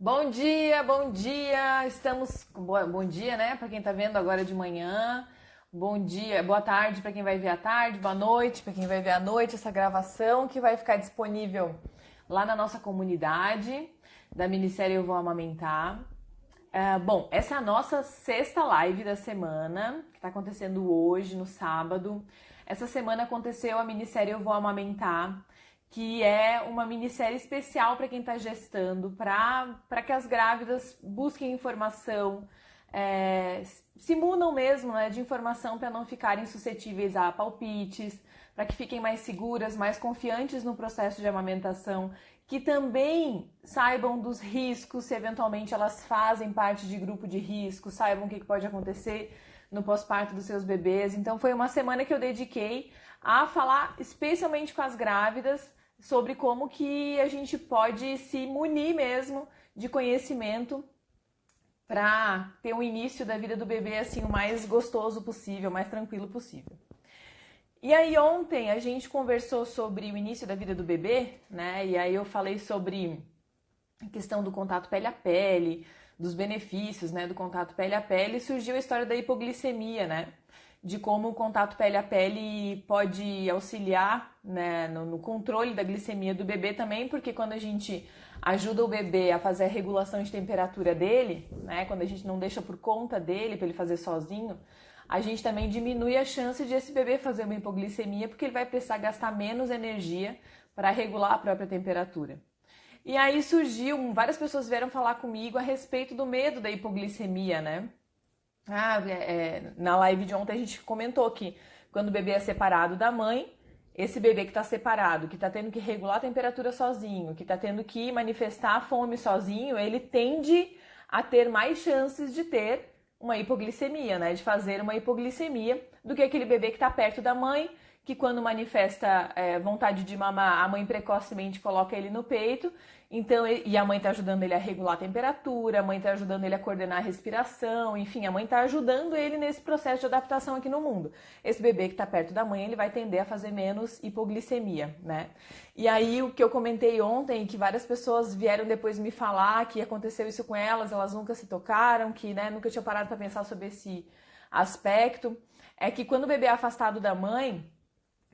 Bom dia, bom dia. Bom dia, né? Para quem tá vendo agora de manhã. Bom dia, boa tarde para quem vai ver à tarde, boa noite para quem vai ver à noite essa gravação que vai ficar disponível lá na nossa comunidade da minissérie Eu Vou Amamentar. Bom, essa é a nossa sexta live da semana, que está acontecendo hoje, no sábado. Essa semana aconteceu a minissérie Eu Vou Amamentar, que é uma minissérie especial para quem está gestando, para que as grávidas busquem informação, se munam mesmo, né, de informação para não ficarem suscetíveis a palpites, para que fiquem mais seguras, mais confiantes no processo de amamentação, que também saibam dos riscos, se eventualmente elas fazem parte de grupo de risco, saibam o que pode acontecer no pós-parto dos seus bebês. Então foi uma semana que eu dediquei a falar especialmente com as grávidas sobre como que a gente pode se munir mesmo de conhecimento para ter um início da vida do bebê assim o mais gostoso possível, o mais tranquilo possível. E aí ontem a gente conversou sobre o início da vida do bebê, né? E aí eu falei sobre a questão do contato pele a pele, dos benefícios, né, do contato pele a pele, e surgiu a história da hipoglicemia, né? De como o contato pele a pele pode auxiliar, né, no controle da glicemia do bebê também, porque quando a gente ajuda o bebê a fazer a regulação de temperatura dele, né, quando a gente não deixa por conta dele para ele fazer sozinho, a gente também diminui a chance de esse bebê fazer uma hipoglicemia, porque ele vai precisar gastar menos energia para regular a própria temperatura. E aí várias pessoas vieram falar comigo a respeito do medo da hipoglicemia, né? Na live de ontem a gente comentou que quando o bebê é separado da mãe, esse bebê que está separado, que está tendo que regular a temperatura sozinho, que está tendo que manifestar a fome sozinho, ele tende a ter mais chances de ter uma hipoglicemia, né? De fazer uma hipoglicemia do que aquele bebê que está perto da mãe, que quando manifesta vontade de mamar, a mãe precocemente coloca ele no peito, então, e a mãe está ajudando ele a regular a temperatura, a mãe está ajudando ele a coordenar a respiração, enfim, a mãe está ajudando ele nesse processo de adaptação aqui no mundo. Esse bebê que está perto da mãe, ele vai tender a fazer menos hipoglicemia, né? E aí, o que eu comentei ontem, que várias pessoas vieram depois me falar que aconteceu isso com elas nunca se tocaram, que, né, nunca tinham parado para pensar sobre esse aspecto, é que quando o bebê é afastado da mãe,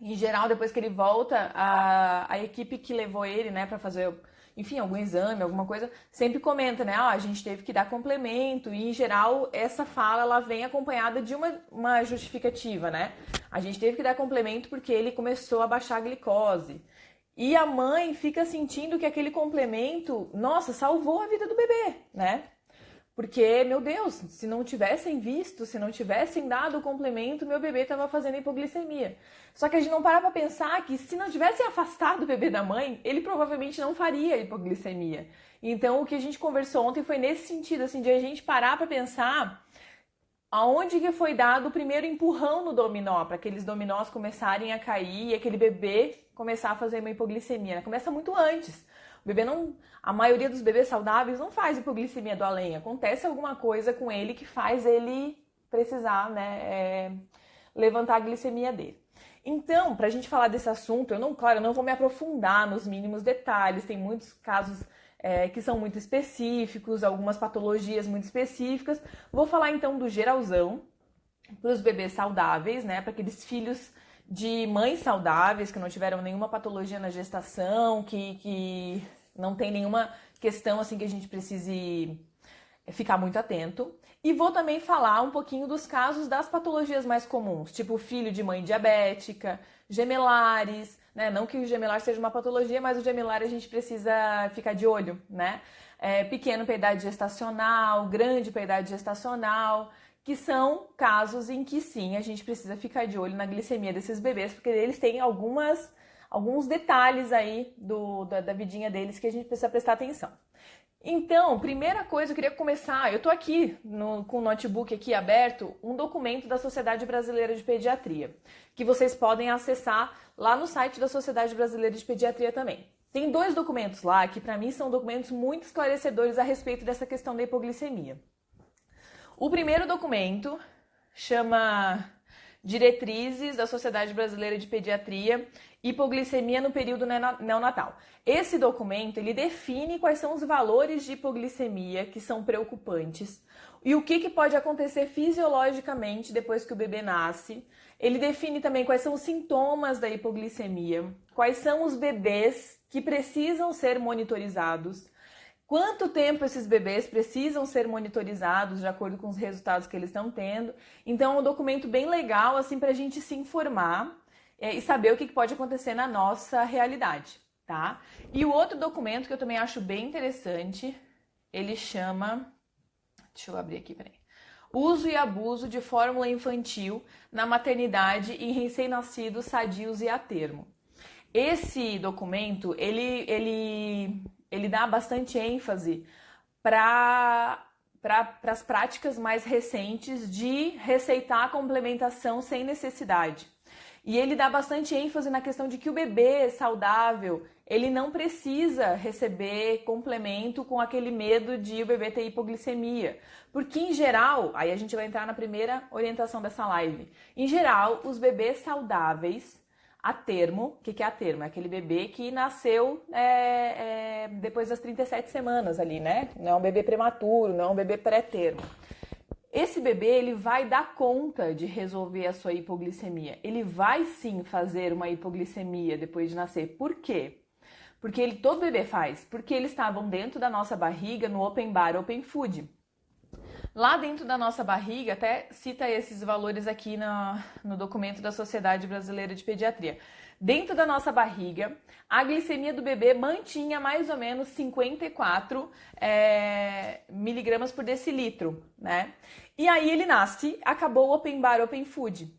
em geral, depois que ele volta, a equipe que levou ele, né, para fazer, enfim, algum exame, alguma coisa, sempre comenta, né, a gente teve que dar complemento, e em geral, essa fala, ela vem acompanhada de uma justificativa, né, a gente teve que dar complemento porque ele começou a baixar a glicose, e a mãe fica sentindo que aquele complemento, nossa, salvou a vida do bebê, né. Porque, meu Deus, se não tivessem visto, se não tivessem dado o complemento, meu bebê estava fazendo hipoglicemia. Só que a gente não para para pensar que se não tivessem afastado o bebê da mãe, ele provavelmente não faria hipoglicemia. Então, o que a gente conversou ontem foi nesse sentido, assim, de a gente parar para pensar aonde que foi dado o primeiro empurrão no dominó, para aqueles dominós começarem a cair e aquele bebê começar a fazer uma hipoglicemia, né? Começa muito antes. O bebê não, a maioria dos bebês saudáveis não faz hipoglicemia do além. Acontece alguma coisa com ele que faz ele precisar, né, levantar a glicemia dele. Então, para a gente falar desse assunto, eu não vou me aprofundar nos mínimos detalhes, tem muitos casos que são muito específicos, algumas patologias muito específicas. Vou falar então do geralzão para os bebês saudáveis, né, para aqueles filhos de mães saudáveis que não tiveram nenhuma patologia na gestação, que não tem nenhuma questão assim que a gente precise ficar muito atento. E vou também falar um pouquinho dos casos das patologias mais comuns, tipo filho de mãe diabética, gemelares, né? Não que o gemelar seja uma patologia, mas o gemelar a gente precisa ficar de olho, né? Pequeno para idade gestacional, grande para idade gestacional, que são casos em que sim, a gente precisa ficar de olho na glicemia desses bebês, porque eles têm alguns detalhes aí da vidinha deles que a gente precisa prestar atenção. Então, primeira coisa, eu queria começar, eu tô aqui com o notebook aqui aberto, um documento da Sociedade Brasileira de Pediatria, que vocês podem acessar lá no site da Sociedade Brasileira de Pediatria também. Tem dois documentos lá que para mim são documentos muito esclarecedores a respeito dessa questão da hipoglicemia. O primeiro documento chama Diretrizes da Sociedade Brasileira de Pediatria, hipoglicemia no período neonatal. Esse documento, ele define quais são os valores de hipoglicemia que são preocupantes e o que pode acontecer fisiologicamente depois que o bebê nasce. Ele define também quais são os sintomas da hipoglicemia, quais são os bebês que precisam ser monitorizados, quanto tempo esses bebês precisam ser monitorizados de acordo com os resultados que eles estão tendo. Então, é um documento bem legal assim, para a gente se informar e saber o que pode acontecer na nossa realidade, tá? E o outro documento que eu também acho bem interessante, ele chama... Deixa eu abrir aqui, peraí. Uso e abuso de fórmula infantil na maternidade em recém-nascidos sadios e a termo. Esse documento, ele dá bastante ênfase para as práticas mais recentes de receitar a complementação sem necessidade. E ele dá bastante ênfase na questão de que o bebê saudável, ele não precisa receber complemento com aquele medo de o bebê ter hipoglicemia. Porque, em geral, aí a gente vai entrar na primeira orientação dessa live. Em geral, os bebês saudáveis, a termo, o que é a termo? É aquele bebê que nasceu depois das 37 semanas ali, né? Não é um bebê prematuro, não é um bebê pré-termo. Esse bebê, ele vai dar conta de resolver a sua hipoglicemia. Ele vai sim fazer uma hipoglicemia depois de nascer. Por quê? Porque todo bebê faz. Porque eles estavam dentro da nossa barriga no Open Bar, Open Food. Lá dentro da nossa barriga, até cita esses valores aqui no documento da Sociedade Brasileira de Pediatria. Dentro da nossa barriga, a glicemia do bebê mantinha mais ou menos 54 miligramas por decilitro, né? E aí ele nasce, acabou o Open Bar, Open Food.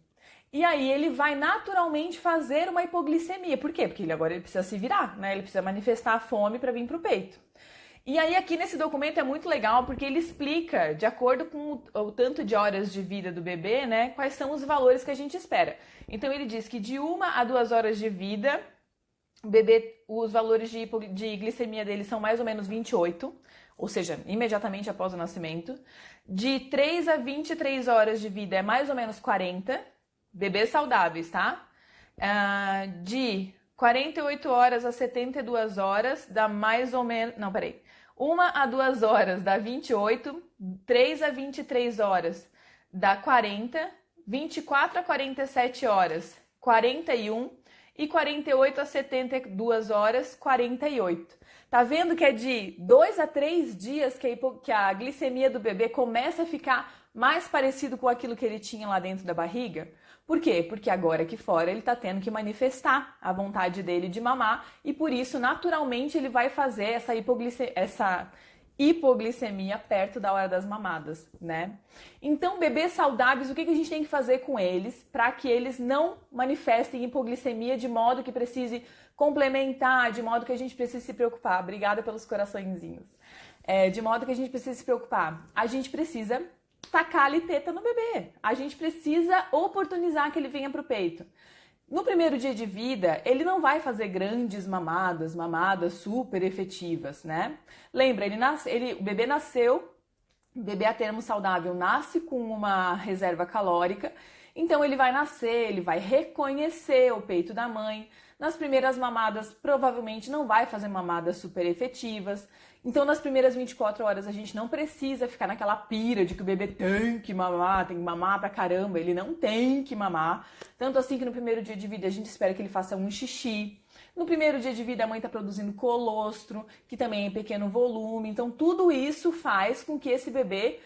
E aí ele vai naturalmente fazer uma hipoglicemia. Por quê? Porque agora ele precisa se virar, né? Ele precisa manifestar a fome para vir para o peito. E aí aqui nesse documento é muito legal porque ele explica, de acordo com o tanto de horas de vida do bebê, né, quais são os valores que a gente espera. Então ele diz que de 1 a 2 horas de vida, o bebê, os valores de glicemia dele são mais ou menos 28, ou seja, imediatamente após o nascimento. De 3 a 23 horas de vida é mais ou menos 40, bebês saudáveis, tá? De 48 horas a 72 horas dá mais ou menos... Não, peraí. 1 a 2 horas dá 28, 3 a 23 horas dá 40, 24 a 47 horas, 41 e 48 a 72 horas, 48. Tá vendo que é de 2 a 3 dias que a glicemia do bebê começa a ficar mais parecido com aquilo que ele tinha lá dentro da barriga? Por quê? Porque agora aqui fora ele está tendo que manifestar a vontade dele de mamar e por isso, naturalmente, ele vai fazer essa hipoglicemia perto da hora das mamadas, né? Então, bebês saudáveis, o que a gente tem que fazer com eles para que eles não manifestem hipoglicemia de modo que precise complementar, de modo que a gente precise se preocupar? Obrigada pelos coraçõezinhos. De modo que a gente precisa se preocupar. A gente precisa tacar ali teta no bebê. A gente precisa oportunizar que ele venha para o peito. No primeiro dia de vida, ele não vai fazer grandes mamadas super efetivas, né? Lembra, o bebê nasceu, o bebê a termo saudável nasce com uma reserva calórica, então ele vai nascer, ele vai reconhecer o peito da mãe. Nas primeiras mamadas, provavelmente não vai fazer mamadas super efetivas. Então, nas primeiras 24 horas, a gente não precisa ficar naquela pira de que o bebê tem que mamar pra caramba. Ele não tem que mamar. Tanto assim que no primeiro dia de vida, a gente espera que ele faça um xixi. No primeiro dia de vida, a mãe está produzindo colostro, que também é em pequeno volume. Então, tudo isso faz com que esse bebê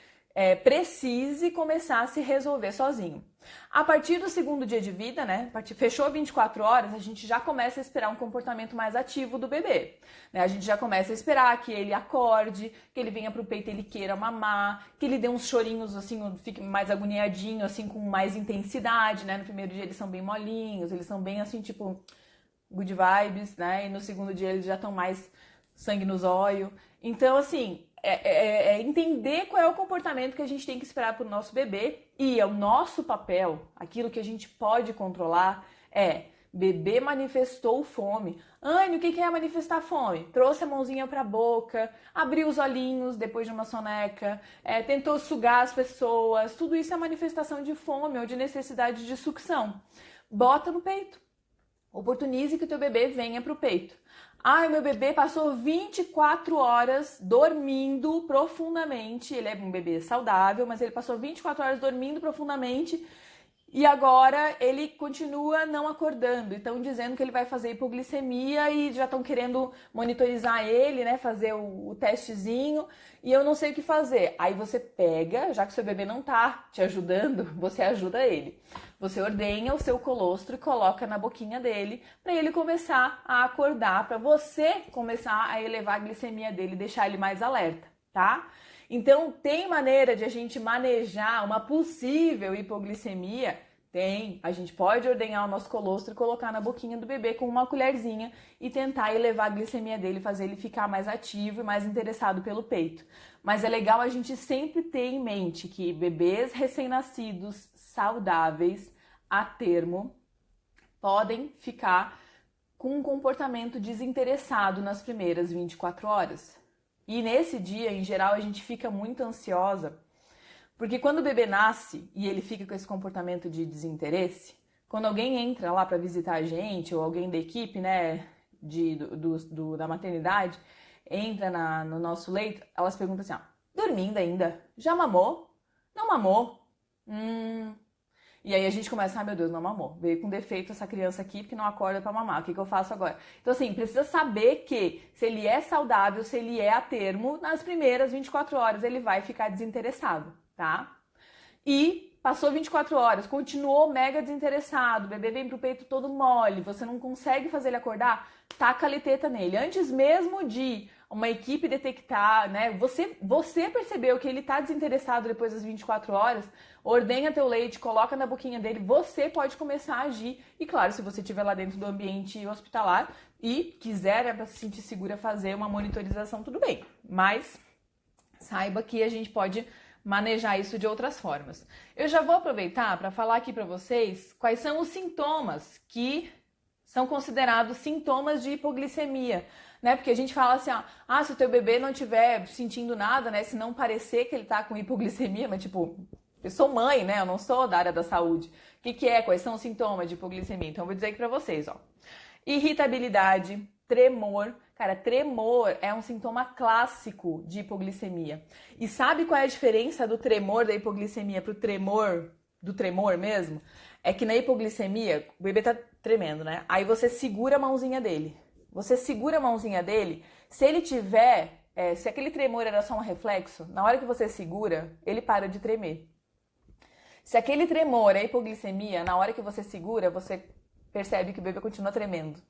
precise começar a se resolver sozinho. A partir do segundo dia de vida, né, fechou 24 horas, a gente já começa a esperar um comportamento mais ativo do bebê. Né? A gente já começa a esperar que ele acorde, que ele venha pro peito e ele queira mamar, que ele dê uns chorinhos assim, fique mais agoniadinho, assim, com mais intensidade, né? No primeiro dia eles são bem molinhos, eles são bem assim, tipo, good vibes, né? E no segundo dia eles já estão mais sangue nos olhos. Então, assim, entender qual é o comportamento que a gente tem que esperar para o nosso bebê e é o nosso papel, aquilo que a gente pode controlar, Bebê manifestou fome. Anne, o que é manifestar fome? Trouxe a mãozinha para a boca, abriu os olhinhos depois de uma soneca, tentou sugar as pessoas. Tudo isso é manifestação de fome ou de necessidade de sucção. Bota no peito. Oportunize que o teu bebê venha para o peito. Ai, meu bebê passou 24 horas dormindo profundamente. Ele é um bebê saudável, mas ele passou 24 horas dormindo profundamente. E agora ele continua não acordando, então dizendo que ele vai fazer hipoglicemia e já estão querendo monitorizar ele, né, fazer o testezinho, e eu não sei o que fazer. Aí você pega, já que seu bebê não tá te ajudando, você ajuda ele. Você ordenha o seu colostro e coloca na boquinha dele para ele começar a acordar, para você começar a elevar a glicemia dele, deixar ele mais alerta, tá? Então, tem maneira de a gente manejar uma possível hipoglicemia? Tem. A gente pode ordenhar o nosso colostro e colocar na boquinha do bebê com uma colherzinha e tentar elevar a glicemia dele, fazer ele ficar mais ativo e mais interessado pelo peito. Mas é legal a gente sempre ter em mente que bebês recém-nascidos, saudáveis, a termo, podem ficar com um comportamento desinteressado nas primeiras 24 horas. E nesse dia, em geral, a gente fica muito ansiosa, porque quando o bebê nasce e ele fica com esse comportamento de desinteresse, quando alguém entra lá para visitar a gente, ou alguém da equipe, né, da maternidade, entra no nosso leito, elas perguntam assim, dormindo ainda? Já mamou? Não mamou? E aí a gente começa, meu Deus, não mamou. Veio com defeito essa criança aqui porque não acorda para mamar. O que eu faço agora? Então, assim, precisa saber que se ele é saudável, se ele é a termo, nas primeiras 24 horas ele vai ficar desinteressado, tá? E passou 24 horas, continuou mega desinteressado, o bebê vem pro peito todo mole, você não consegue fazer ele acordar, taca a liteta nele. Antes mesmo de uma equipe detectar, né? Você percebeu que ele tá desinteressado depois das 24 horas, ordenha teu leite, coloca na boquinha dele, você pode começar a agir. E claro, se você estiver lá dentro do ambiente hospitalar e quiser, para se sentir segura, fazer uma monitorização, tudo bem. Mas saiba que a gente pode manejar isso de outras formas. Eu já vou aproveitar para falar aqui para vocês quais são os sintomas que são considerados sintomas de hipoglicemia, né? Porque a gente fala assim, se o teu bebê não estiver sentindo nada, né? Se não parecer que ele tá com hipoglicemia, mas tipo, eu sou mãe, né? Eu não sou da área da saúde. O que é? Quais são os sintomas de hipoglicemia? Então eu vou dizer aqui para vocês, irritabilidade, tremor. Cara, tremor é um sintoma clássico de hipoglicemia. E sabe qual é a diferença do tremor da hipoglicemia pro tremor do tremor mesmo? É que na hipoglicemia, o bebê tá tremendo, né? Aí você segura a mãozinha dele. Você segura a mãozinha dele, se ele tiver, se aquele tremor era só um reflexo, na hora que você segura, ele para de tremer. Se aquele tremor é hipoglicemia, na hora que você segura, você percebe que o bebê continua tremendo.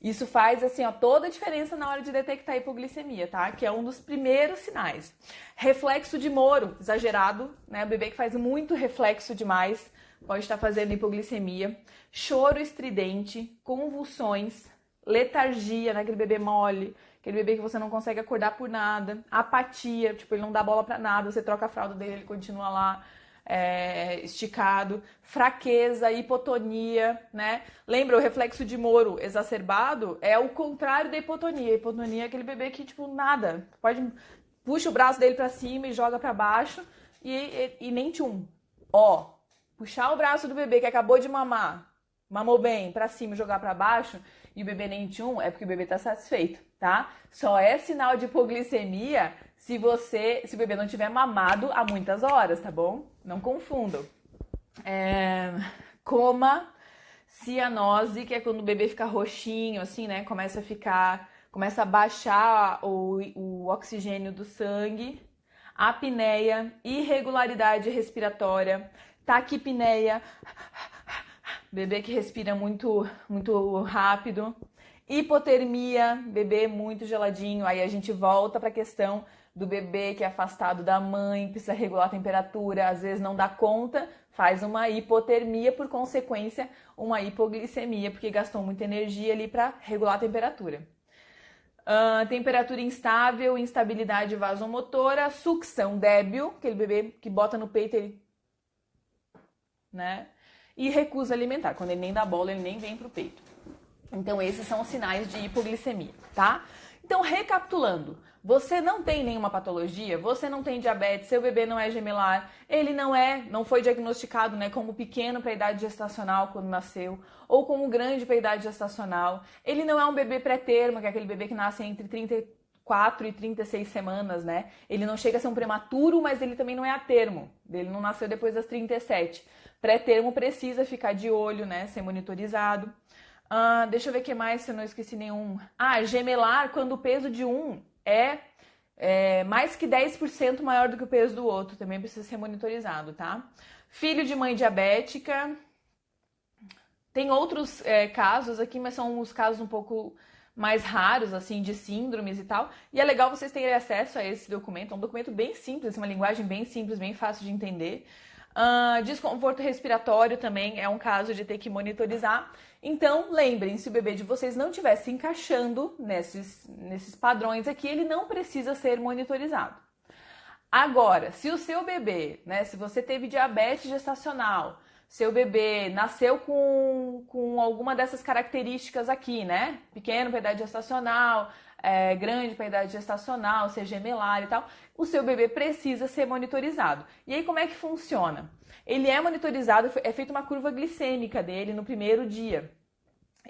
Isso faz, assim, toda a diferença na hora de detectar a hipoglicemia, tá? Que é um dos primeiros sinais. Reflexo de Moro, exagerado, né? O bebê que faz muito reflexo demais pode estar fazendo hipoglicemia. Choro estridente, convulsões, letargia, né? Aquele bebê mole, aquele bebê que você não consegue acordar por nada. Apatia, tipo, ele não dá bola pra nada, você troca a fralda dele, ele continua lá. Esticado, fraqueza, hipotonia, né? Lembra, o reflexo de Moro exacerbado é o contrário da hipotonia. A hipotonia é aquele bebê que, tipo, nada. Puxa o braço dele pra cima e joga pra baixo e nem tchum. Puxar o braço do bebê que acabou de mamar, mamou bem, pra cima e jogar pra baixo, e o bebê nem tchum, é porque o bebê tá satisfeito, tá? Só é sinal de hipoglicemia se o bebê não tiver mamado há muitas horas, tá bom? Não confundam. Coma, cianose, que é quando o bebê fica roxinho, assim, né? Começa a baixar o oxigênio do sangue. Apneia, irregularidade respiratória, taquipneia, bebê que respira muito, muito rápido. Hipotermia, bebê muito geladinho. Aí a gente volta para a questão do bebê que é afastado da mãe, precisa regular a temperatura, às vezes não dá conta, faz uma hipotermia, por consequência, uma hipoglicemia, porque gastou muita energia ali para regular a temperatura. Temperatura instável, instabilidade vasomotora, sucção débil, aquele bebê que bota no peito, ele, né? e recusa alimentar. Quando ele nem dá bola, ele nem vem pro peito. Então, esses são os sinais de hipoglicemia, tá? Então, recapitulando, você não tem nenhuma patologia, você não tem diabetes, seu bebê não é gemelar, ele não foi diagnosticado, né, como pequeno para a idade gestacional quando nasceu, ou como grande para a idade gestacional, ele não é um bebê pré-termo, que é aquele bebê que nasce entre 34 e 36 semanas, né? Ele não chega a ser um prematuro, mas ele também não é a termo, ele não nasceu depois das 37. Pré-termo precisa ficar de olho, né, ser monitorizado. Deixa eu ver o que mais, se eu não esqueci nenhum. Gemelar, quando o peso de um é mais que 10% maior do que o peso do outro, também precisa ser monitorizado, tá? Filho de mãe diabética. Tem outros casos aqui, mas são os casos um pouco mais raros, assim, de síndromes e tal. E é legal vocês terem acesso a esse documento. É um documento bem simples, uma linguagem bem simples, bem fácil de entender. Desconforto respiratório também é um caso de ter que monitorizar. Então, lembrem, se o bebê de vocês não estiver se encaixando nesses padrões aqui, ele não precisa ser monitorizado. Agora, se o seu bebê, né, se você teve diabetes gestacional, seu bebê nasceu com alguma dessas características aqui, né? Pequeno para idade gestacional, grande para idade gestacional, ser gemelar e tal, o seu bebê precisa ser monitorizado. E aí como é que funciona? Ele é monitorizado, é feita uma curva glicêmica dele no primeiro dia.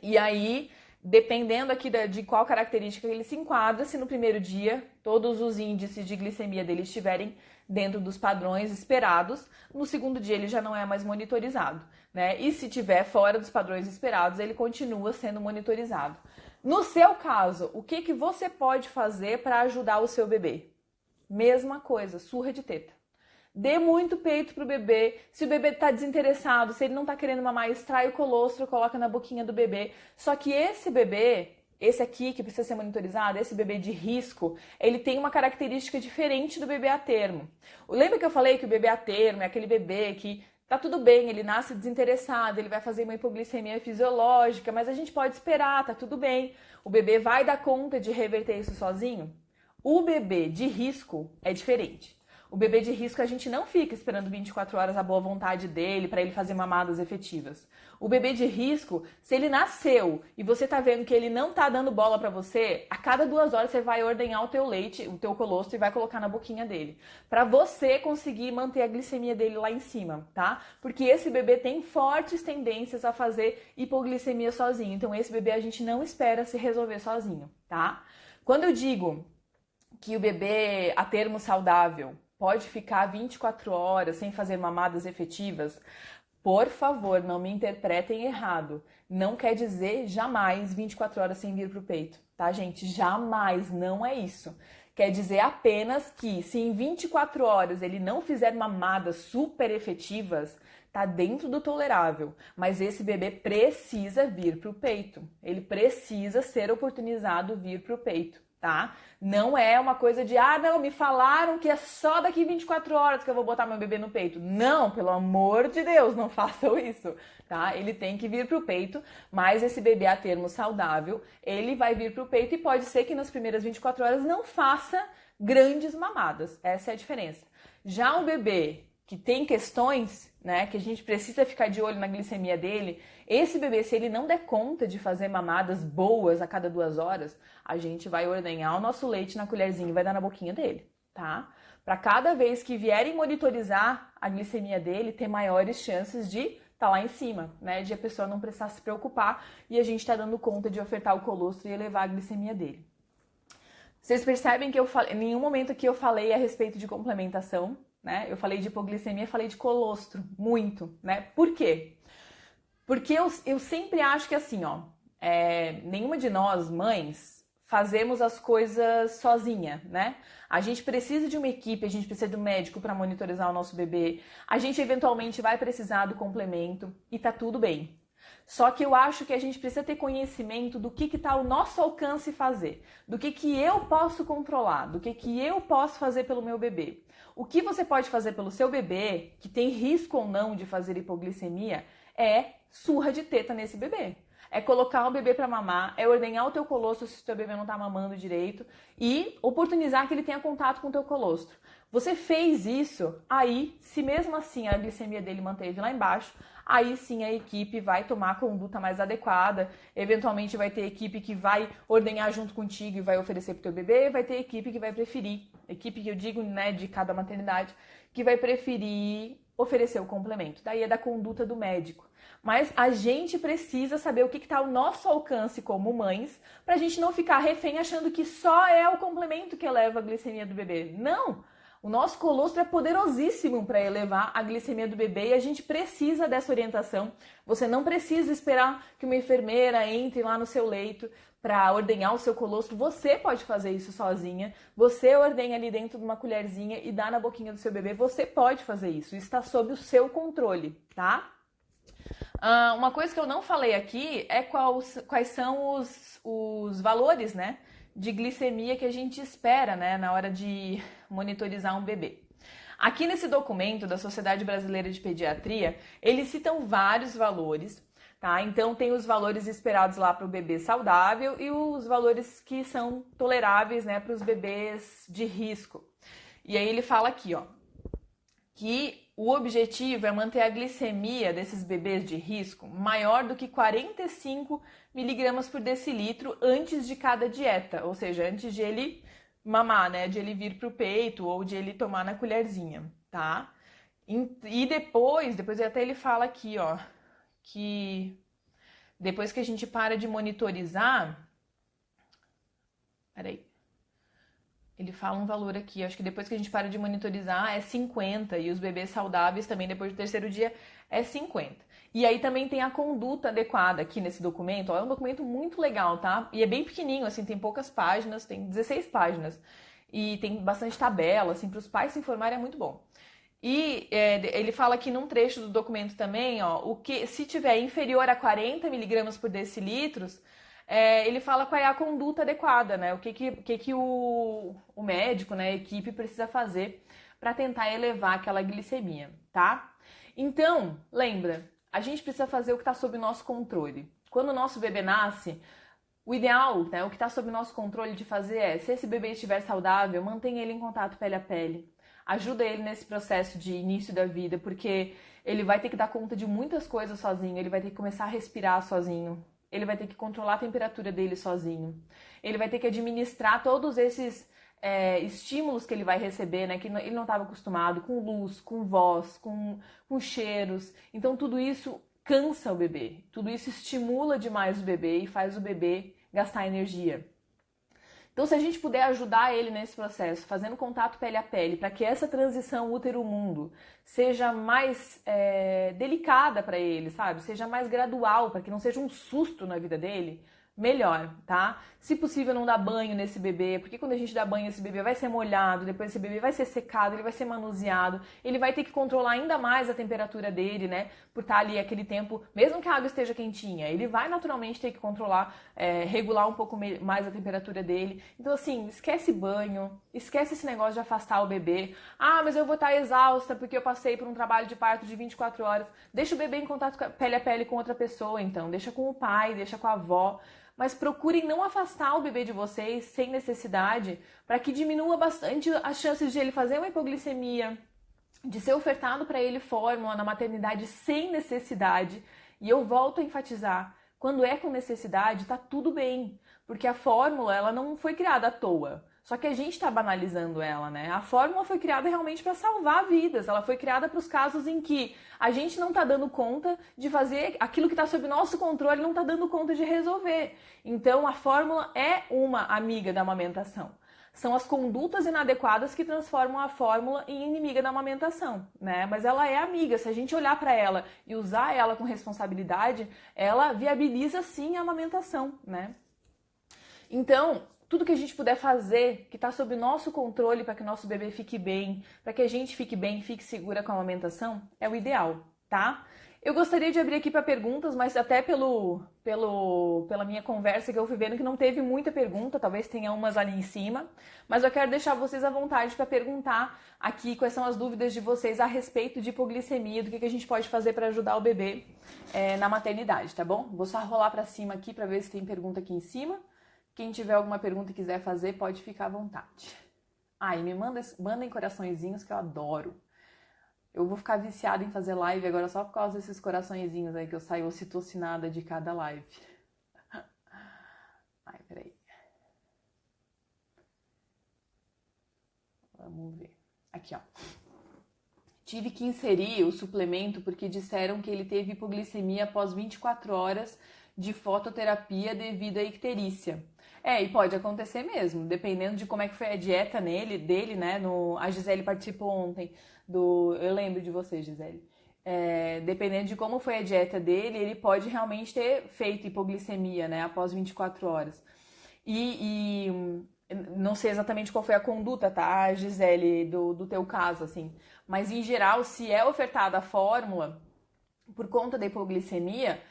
E aí, dependendo aqui de qual característica ele se enquadra, se no primeiro dia todos os índices de glicemia dele estiverem dentro dos padrões esperados, no segundo dia ele já não é mais monitorizado, né? E se tiver fora dos padrões esperados, ele continua sendo monitorizado. No seu caso, o que você pode fazer para ajudar o seu bebê? Mesma coisa, surra de teta. Dê muito peito pro bebê. Se o bebê tá desinteressado, se ele não tá querendo mamar, extrai o colostro, coloca na boquinha do bebê. Só que esse bebê, esse aqui que precisa ser monitorizado, esse bebê de risco, ele tem uma característica diferente do bebê a termo. Lembra que eu falei que o bebê a termo é aquele bebê que tá tudo bem, ele nasce desinteressado, ele vai fazer uma hipoglicemia fisiológica, mas a gente pode esperar, tá tudo bem. O bebê vai dar conta de reverter isso sozinho? O bebê de risco é diferente. O bebê de risco a gente não fica esperando 24 horas a boa vontade dele para ele fazer mamadas efetivas. O bebê de risco, se ele nasceu e você tá vendo que ele não tá dando bola para você, a cada 2 horas você vai ordenhar o teu leite, o teu colostro e vai colocar na boquinha dele, para você conseguir manter a glicemia dele lá em cima, tá? Porque esse bebê tem fortes tendências a fazer hipoglicemia sozinho. Então esse bebê a gente não espera se resolver sozinho, tá? Quando eu digo que o bebê a termo saudável pode ficar 24 horas sem fazer mamadas efetivas, por favor, não me interpretem errado. Não quer dizer jamais 24 horas sem vir pro peito, tá, gente? Jamais, não é isso. Quer dizer apenas que se em 24 horas ele não fizer mamadas super efetivas, tá dentro do tolerável. Mas esse bebê precisa vir pro peito. Ele precisa ser oportunizado vir pro peito. Tá? Não é uma coisa de, não, me falaram que é só daqui 24 horas que eu vou botar meu bebê no peito. Não, pelo amor de Deus, não façam isso, tá? Ele tem que vir pro peito, mas esse bebê a termo saudável, ele vai vir pro peito e pode ser que nas primeiras 24 horas não faça grandes mamadas. Essa é a diferença. Já o bebê que tem questões, né, que a gente precisa ficar de olho na glicemia dele, esse bebê, se ele não der conta de fazer mamadas boas a cada 2 horas, a gente vai ordenhar o nosso leite na colherzinha e vai dar na boquinha dele, tá? Para cada vez que vierem monitorizar a glicemia dele, ter maiores chances de tá lá em cima, né, de a pessoa não precisar se preocupar e a gente tá dando conta de ofertar o colostro e elevar a glicemia dele. Vocês percebem que em nenhum momento aqui eu falei a respeito de complementação, né? Eu falei de hipoglicemia, falei de colostro, muito, né? Por quê? Porque eu sempre acho que assim, ó, nenhuma de nós, mães, fazemos as coisas sozinha, né? A gente precisa de uma equipe, a gente precisa de um médico para monitorizar o nosso bebê, a gente eventualmente vai precisar do complemento e tá tudo bem. Só que eu acho que a gente precisa ter conhecimento do que está ao nosso alcance fazer, do que eu posso controlar, do que eu posso fazer pelo meu bebê. O que você pode fazer pelo seu bebê, que tem risco ou não de fazer hipoglicemia, é surra de teta nesse bebê. é colocar o bebê para mamar, é ordenhar o teu colostro se o teu bebê não tá mamando direito e oportunizar que ele tenha contato com o teu colostro. Você fez isso, aí, se mesmo assim a glicemia dele manteve lá embaixo, aí sim a equipe vai tomar a conduta mais adequada, eventualmente vai ter equipe que vai ordenhar junto contigo e vai oferecer pro teu bebê, vai ter equipe que vai preferir, equipe que eu digo, né, de cada maternidade, que vai preferir oferecer o complemento. Daí é da conduta do médico. Mas a gente precisa saber o que está ao nosso alcance como mães, para a gente não ficar refém achando que só é o complemento que eleva a glicemia do bebê. Não! O nosso colostro é poderosíssimo para elevar a glicemia do bebê e a gente precisa dessa orientação. Você não precisa esperar que uma enfermeira entre lá no seu leito para ordenhar o seu colostro. Você pode fazer isso sozinha. Você ordenha ali dentro de uma colherzinha e dá na boquinha do seu bebê. Você pode fazer isso. Isso está sob o seu controle, tá? Uma coisa que eu não falei aqui é quais são os valores, né, de glicemia que a gente espera, né, na hora de monitorizar um bebê. Aqui nesse documento da Sociedade Brasileira de Pediatria, eles citam vários valores, tá? Então tem os valores esperados lá para o bebê saudável e os valores que são toleráveis, né, para os bebês de risco. E aí ele fala aqui, ó, que o objetivo é manter a glicemia desses bebês de risco maior do que 45 miligramas por decilitro antes de cada dieta, ou seja, antes de ele mamar, né, de ele vir para o peito ou de ele tomar na colherzinha, tá? E depois até ele fala aqui, ó, que depois que a gente para de monitorizar, peraí, ele fala um valor aqui, acho que depois que a gente para de monitorizar é 50 e os bebês saudáveis também depois do terceiro dia é 50. E aí também tem a conduta adequada aqui nesse documento, ó, é um documento muito legal, tá? E é bem pequenininho, assim, tem poucas páginas, tem 16 páginas e tem bastante tabela, assim, para os pais se informarem é muito bom. E ele fala aqui num trecho do documento também, ó, o que se tiver inferior a 40 miligramas por decilitros, ele fala qual é a conduta adequada, né? O que o médico, né, a equipe precisa fazer para tentar elevar aquela glicemia, tá? Então, lembra, a gente precisa fazer o que está sob nosso controle. Quando o nosso bebê nasce, o ideal, né, o que está sob nosso controle de fazer é, se esse bebê estiver saudável, mantenha ele em contato pele a pele. Ajuda ele nesse processo de início da vida, porque ele vai ter que dar conta de muitas coisas sozinho, ele vai ter que começar a respirar sozinho, ele vai ter que controlar a temperatura dele sozinho, ele vai ter que administrar todos esses estímulos que ele vai receber, né, que ele não estava acostumado, com luz, com voz, com cheiros. Então tudo isso cansa o bebê, tudo isso estimula demais o bebê e faz o bebê gastar energia. Então, se a gente puder ajudar ele nesse processo, fazendo contato pele a pele, para que essa transição útero-mundo seja mais delicada para ele, sabe? Seja mais gradual, para que não seja um susto na vida dele, melhor, tá? Se possível, não dar banho nesse bebê, porque quando a gente dá banho, esse bebê vai ser molhado, depois esse bebê vai ser secado, ele vai ser manuseado, ele vai ter que controlar ainda mais a temperatura dele, né? Por estar ali aquele tempo, mesmo que a água esteja quentinha, ele vai naturalmente ter que controlar, regular um pouco mais a temperatura dele. Então, assim, esquece banho, esquece esse negócio de afastar o bebê. Ah, mas eu vou estar exausta porque eu passei por um trabalho de parto de 24 horas. Deixa o bebê em contato pele a pele com outra pessoa, então. Deixa com o pai, deixa com a avó. Mas procurem não afastar o bebê de vocês sem necessidade, para que diminua bastante as chances de ele fazer uma hipoglicemia, de ser ofertado para ele fórmula na maternidade sem necessidade. E eu volto a enfatizar, quando é com necessidade, tá tudo bem, porque a fórmula ela não foi criada à toa. Só que a gente está banalizando ela, né? A fórmula foi criada realmente para salvar vidas. Ela foi criada para os casos em que a gente não está dando conta de fazer aquilo que está sob nosso controle, não está dando conta de resolver. Então, a fórmula é uma amiga da amamentação. São as condutas inadequadas que transformam a fórmula em inimiga da amamentação, né? Mas ela é amiga. Se a gente olhar para ela e usar ela com responsabilidade, ela viabiliza sim a amamentação, né? Então, tudo que a gente puder fazer, que está sob nosso controle para que o nosso bebê fique bem, para que a gente fique bem, fique segura com a amamentação, é o ideal, tá? Eu gostaria de abrir aqui para perguntas, mas até pela minha conversa que eu fui vendo que não teve muita pergunta, talvez tenha umas ali em cima, mas eu quero deixar vocês à vontade para perguntar aqui quais são as dúvidas de vocês a respeito de hipoglicemia, do que a gente pode fazer para ajudar o bebê na maternidade, tá bom? Vou só rolar para cima aqui para ver se tem pergunta aqui em cima. Quem tiver alguma pergunta e quiser fazer, pode ficar à vontade. E me mandem coraçõezinhos que eu adoro. Eu vou ficar viciada em fazer live agora só por causa desses coraçõezinhos aí que eu saio ocitocinada de cada live. Peraí. Vamos ver. Aqui, ó. Tive que inserir o suplemento porque disseram que ele teve hipoglicemia após 24 horas de fototerapia devido à icterícia. E pode acontecer mesmo, dependendo de como é que foi a dieta dele, né? A Gisele participou ontem eu lembro de você, Gisele. Dependendo de como foi a dieta dele, ele pode realmente ter feito hipoglicemia, né? Após 24 horas. E não sei exatamente qual foi a conduta, tá, Gisele, do teu caso, assim. Mas, em geral, se é ofertada a fórmula por conta da hipoglicemia,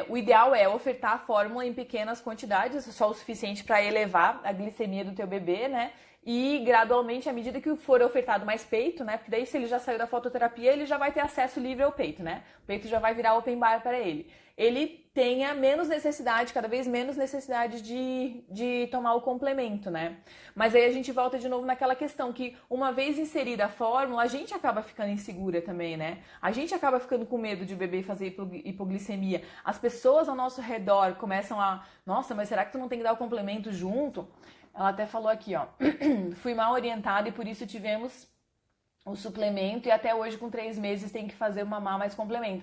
o ideal é ofertar a fórmula em pequenas quantidades, só o suficiente para elevar a glicemia do teu bebê, né? E gradualmente, à medida que for ofertado mais peito, né? Porque daí se ele já saiu da fototerapia, ele já vai ter acesso livre ao peito, né? O peito já vai virar open bar para ele. Ele tenha menos necessidade, cada vez menos necessidade de tomar o complemento, né? Mas aí a gente volta de novo naquela questão que uma vez inserida a fórmula, a gente acaba ficando insegura também, né? A gente acaba ficando com medo de o bebê fazer hipoglicemia. As pessoas ao nosso redor começam nossa, mas será que tu não tem que dar o complemento junto? Ela até falou aqui, ó, fui mal orientada e por isso tivemos o suplemento e até hoje com 3 meses tem que fazer mamar mais complemento.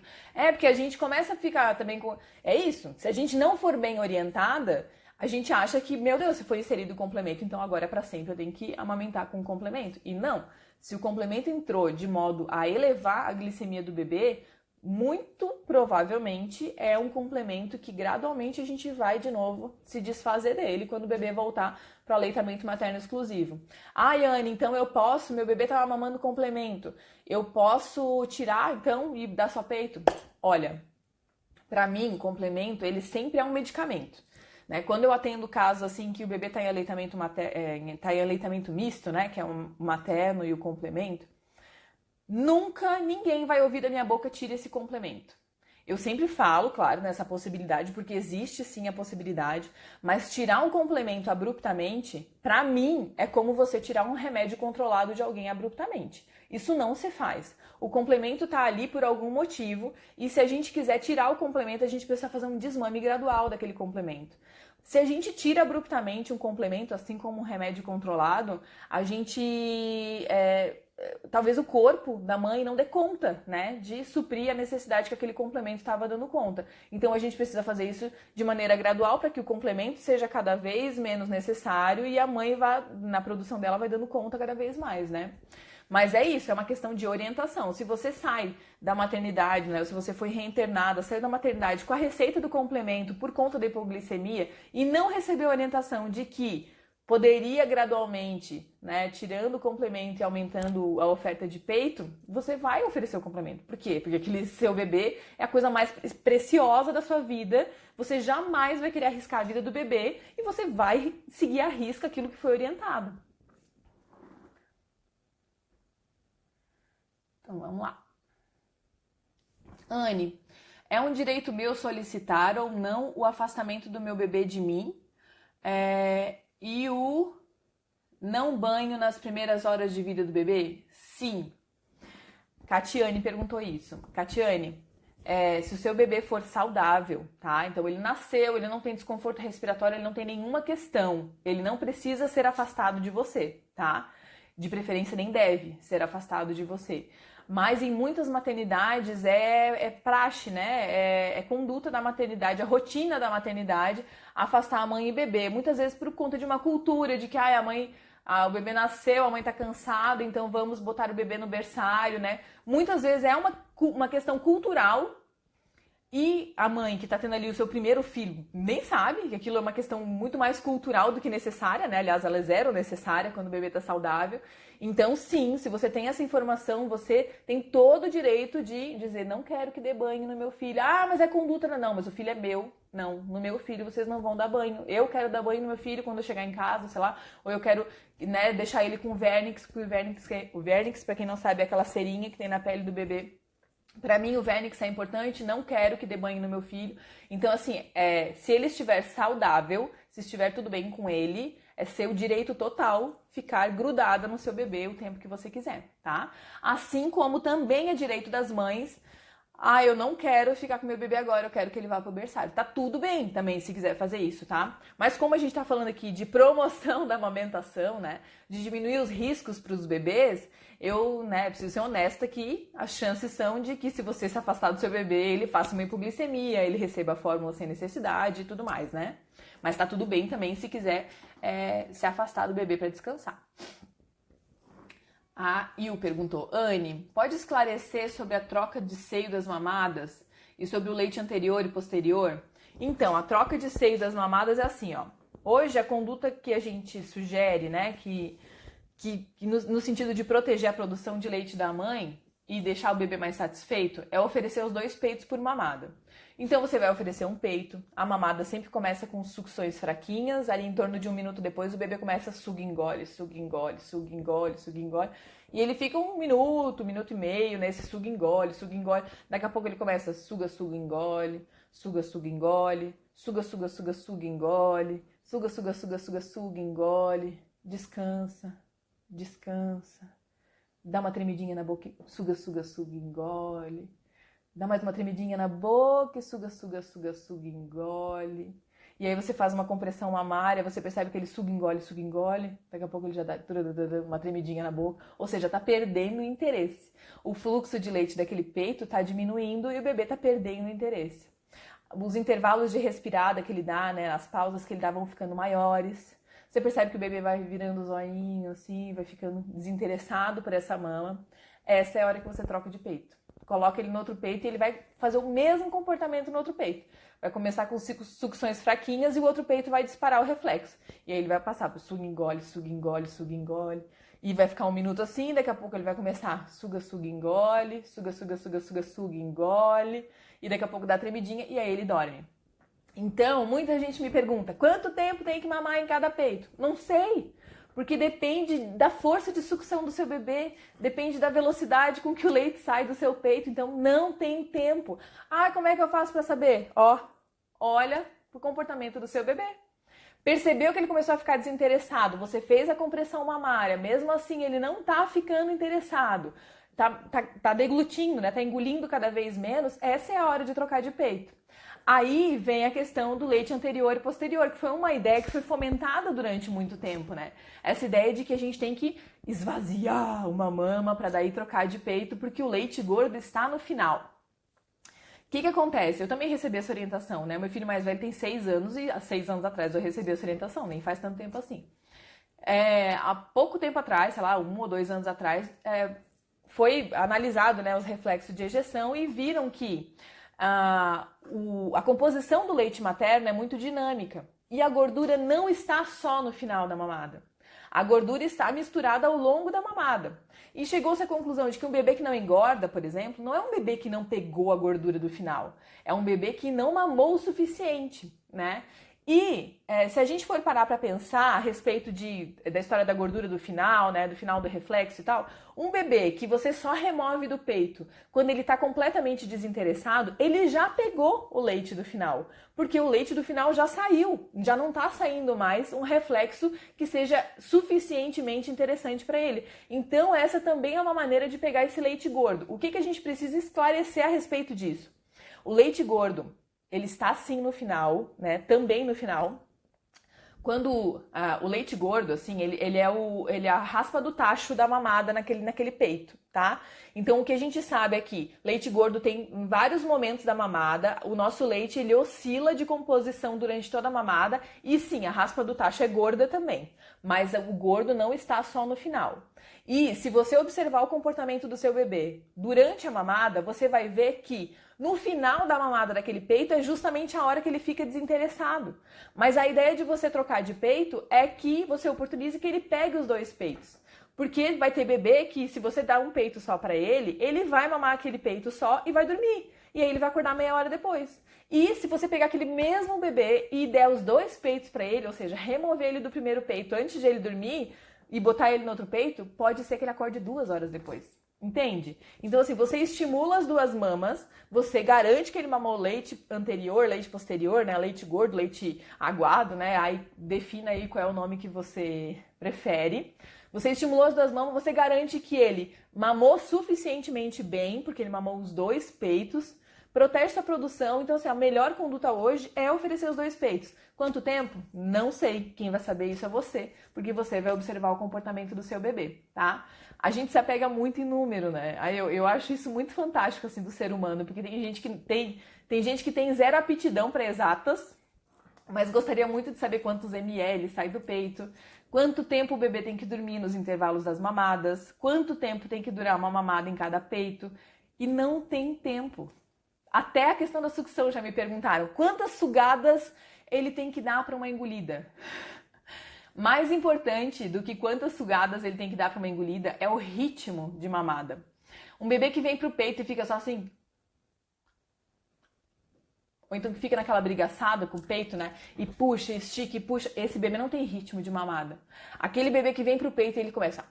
Porque a gente começa a ficar também com... É isso, se a gente não for bem orientada, a gente acha que, meu Deus, se foi inserido o complemento, então agora é para sempre eu tenho que amamentar com o complemento. E não, se o complemento entrou de modo a elevar a glicemia do bebê, muito provavelmente é um complemento que gradualmente a gente vai de novo se desfazer dele quando o bebê voltar para o aleitamento materno exclusivo. Yane, então meu bebê estava mamando complemento, eu posso tirar então e dar só peito? Olha, para mim, complemento, ele sempre é um medicamento. Né? Quando eu atendo casos assim que o bebê está em aleitamento misto, né? Que é o materno e o complemento, nunca ninguém vai ouvir da minha boca tire esse complemento. Eu sempre falo, claro, nessa possibilidade, porque existe sim a possibilidade, mas tirar um complemento abruptamente, pra mim, é como você tirar um remédio controlado de alguém abruptamente. Isso não se faz. O complemento tá ali por algum motivo, e se a gente quiser tirar o complemento, a gente precisa fazer um desmame gradual daquele complemento. Se a gente tira abruptamente um complemento, assim como um remédio controlado, a gente... talvez o corpo da mãe não dê conta, né, de suprir a necessidade que aquele complemento estava dando conta. Então a gente precisa fazer isso de maneira gradual para que o complemento seja cada vez menos necessário e a mãe na produção dela vai dando conta cada vez mais, né? Mas é isso, é uma questão de orientação. Se você sai da maternidade, né, ou se você foi reinternada, saiu da maternidade com a receita do complemento por conta da hipoglicemia e não recebeu orientação de que poderia gradualmente, né, tirando o complemento e aumentando a oferta de peito, você vai oferecer o complemento. Por quê? Porque aquele seu bebê é a coisa mais preciosa da sua vida, você jamais vai querer arriscar a vida do bebê e você vai seguir à risca aquilo que foi orientado. Então, vamos lá. Anne, é um direito meu solicitar ou não o afastamento do meu bebê de mim? E o não banho nas primeiras horas de vida do bebê? Sim. Catiane perguntou isso. Catiane, se o seu bebê for saudável, tá? Então ele nasceu, ele não tem desconforto respiratório, ele não tem nenhuma questão. Ele não precisa ser afastado de você, tá? De preferência nem deve ser afastado de você. Mas em muitas maternidades é praxe, né? É conduta da maternidade, a rotina da maternidade, afastar a mãe e bebê. Muitas vezes por conta de uma cultura de que o bebê nasceu, a mãe tá cansada, então vamos botar o bebê no berçário, né? Muitas vezes é uma questão cultural e a mãe que está tendo ali o seu primeiro filho nem sabe, que aquilo é uma questão muito mais cultural do que necessária, né? Aliás, ela é zero necessária quando o bebê está saudável. Então, sim, se você tem essa informação, você tem todo o direito de dizer, não quero que dê banho no meu filho. Ah, mas é conduta. Não, mas o filho é meu. Não, no meu filho vocês não vão dar banho. Eu quero dar banho no meu filho quando eu chegar em casa, sei lá. Ou eu quero, né, deixar ele com o Vernix, porque o Vernix, pra quem não sabe, é aquela cerinha que tem na pele do bebê. Pra mim, o Vernix é importante, não quero que dê banho no meu filho. Então, assim, se ele estiver saudável, se estiver tudo bem com ele, é seu direito total ficar grudada no seu bebê o tempo que você quiser, tá? Assim como também é direito das mães. Ah, eu não quero ficar com meu bebê agora, eu quero que ele vá pro berçário. Tá tudo bem também se quiser fazer isso, tá? Mas como a gente tá falando aqui de promoção da amamentação, né? De diminuir os riscos pros bebês, eu, né, preciso ser honesta que as chances são de que se você se afastar do seu bebê, ele faça uma hipoglicemia, ele receba a fórmula sem necessidade e tudo mais, né? Mas tá tudo bem também se quiser se afastar do bebê para descansar. A Il perguntou, Anne, pode esclarecer sobre a troca de seio das mamadas e sobre o leite anterior e posterior? Então, a troca de seio das mamadas é assim, ó. Hoje, a conduta que a gente sugere, né, que no sentido de proteger a produção de leite da mãe e deixar o bebê mais satisfeito, é oferecer os 2 peitos por mamada. Então você vai oferecer um peito, a mamada sempre começa com sucções fraquinhas, ali em torno de 1 minuto depois o bebê começa a suga, engole, suga, engole, suga, engole, suga, engole, e ele fica 1 minuto, 1 minuto e meio nesse suga, engole, daqui a pouco ele começa suga, suga, engole, suga, suga, engole, suga, suga, suga, suga, engole, suga, suga, suga, suga, suga, engole, descansa, descansa, dá uma tremidinha na boca, suga, suga, suga, engole, dá mais uma tremidinha na boca, suga, suga, suga, suga, engole. E aí você faz uma compressão mamária, você percebe que ele suga, engole, daqui a pouco ele já dá uma tremidinha na boca, ou seja, tá perdendo o interesse. O fluxo de leite daquele peito tá diminuindo e o bebê tá perdendo o interesse. Os intervalos de respirada que ele dá, né, as pausas que ele dá vão ficando maiores. Você percebe que o bebê vai virando o zoinho, assim, vai ficando desinteressado por essa mama. Essa é a hora que você troca de peito. Coloca ele no outro peito e ele vai fazer o mesmo comportamento no outro peito. Vai começar com sucções fraquinhas e o outro peito vai disparar o reflexo. E aí ele vai passar pro suga, engole, suga, engole, suga, engole. E vai ficar 1 minuto assim, daqui a pouco ele vai começar suga, suga, engole, suga, suga, suga, suga, suga, engole. E daqui a pouco dá tremidinha e aí ele dorme. Então, muita gente me pergunta, quanto tempo tem que mamar em cada peito? Não sei, porque depende da força de sucção do seu bebê, depende da velocidade com que o leite sai do seu peito, então não tem tempo. Ah, como é que eu faço para saber? Ó, olha pro comportamento do seu bebê. Percebeu que ele começou a ficar desinteressado, você fez a compressão mamária, mesmo assim ele não tá ficando interessado, tá deglutindo, né? Tá engolindo cada vez menos, essa é a hora de trocar de peito. Aí vem a questão do leite anterior e posterior, que foi uma ideia que foi fomentada durante muito tempo, né? Essa ideia de que a gente tem que esvaziar uma mama para daí trocar de peito, porque o leite gordo está no final. O que acontece? Eu também recebi essa orientação, né? Meu filho mais velho tem 6 anos e há 6 anos atrás eu recebi essa orientação, nem faz tanto tempo assim. Há pouco tempo atrás, sei lá, 1 ou 2 anos atrás, foi analisado, né, os reflexos de ejeção e viram que a composição do leite materno é muito dinâmica e a gordura não está só no final da mamada. A gordura está misturada ao longo da mamada. E chegou-se à conclusão de que um bebê que não engorda, por exemplo, não é um bebê que não pegou a gordura do final. É um bebê que não mamou o suficiente, né? E se a gente for parar para pensar a respeito da história da gordura do final, né, do final do reflexo e tal, um bebê que você só remove do peito quando ele está completamente desinteressado, ele já pegou o leite do final, porque o leite do final já saiu, já não está saindo mais um reflexo que seja suficientemente interessante para ele. Então essa também é uma maneira de pegar esse leite gordo. O que a gente precisa esclarecer a respeito disso? O leite gordo, ele está sim no final, né? Também no final. Quando o leite gordo, assim, ele é a raspa do tacho da mamada naquele peito. tá? Então, o que a gente sabe é que leite gordo tem em vários momentos da mamada, o nosso leite, ele oscila de composição durante toda a mamada, e sim, a raspa do tacho é gorda também, mas o gordo não está só no final. E se você observar o comportamento do seu bebê durante a mamada, você vai ver que no final da mamada daquele peito é justamente a hora que ele fica desinteressado. Mas a ideia de você trocar de peito é que você oportunize que ele pegue os dois peitos. Porque vai ter bebê que, se você dá um peito só pra ele, ele vai mamar aquele peito só e vai dormir. E aí ele vai acordar meia hora depois. E se você pegar aquele mesmo bebê e der os dois peitos pra ele, ou seja, remover ele do primeiro peito antes de ele dormir e botar ele no outro peito, pode ser que ele acorde 2 horas depois. Entende? Então, assim, você estimula as duas mamas, você garante que ele mamou leite anterior, leite posterior, né? Leite gordo, leite aguado, né? Aí defina aí qual é o nome que você prefere. Você estimulou as duas mamas, você garante que ele mamou suficientemente bem, porque ele mamou os dois peitos, protege sua produção. Então, assim, a melhor conduta hoje é oferecer os dois peitos. Quanto tempo? Não sei. Quem vai saber isso é você, porque você vai observar o comportamento do seu bebê, tá? A gente se apega muito em número, né? Aí eu acho isso muito fantástico, assim, do ser humano, porque tem gente que tem zero aptidão para exatas, mas gostaria muito de saber quantos ml sai do peito, quanto tempo o bebê tem que dormir nos intervalos das mamadas, quanto tempo tem que durar uma mamada em cada peito, e não tem tempo. Até a questão da sucção já me perguntaram, quantas sugadas ele tem que dar para uma engolida? Mais importante do que quantas sugadas ele tem que dar para uma engolida é o ritmo de mamada. Um bebê que vem pro peito e fica só assim, ou então que fica naquela brigaçada com o peito, né? E puxa, estica e puxa. Esse bebê não tem ritmo de mamada. Aquele bebê que vem pro peito e ele começa...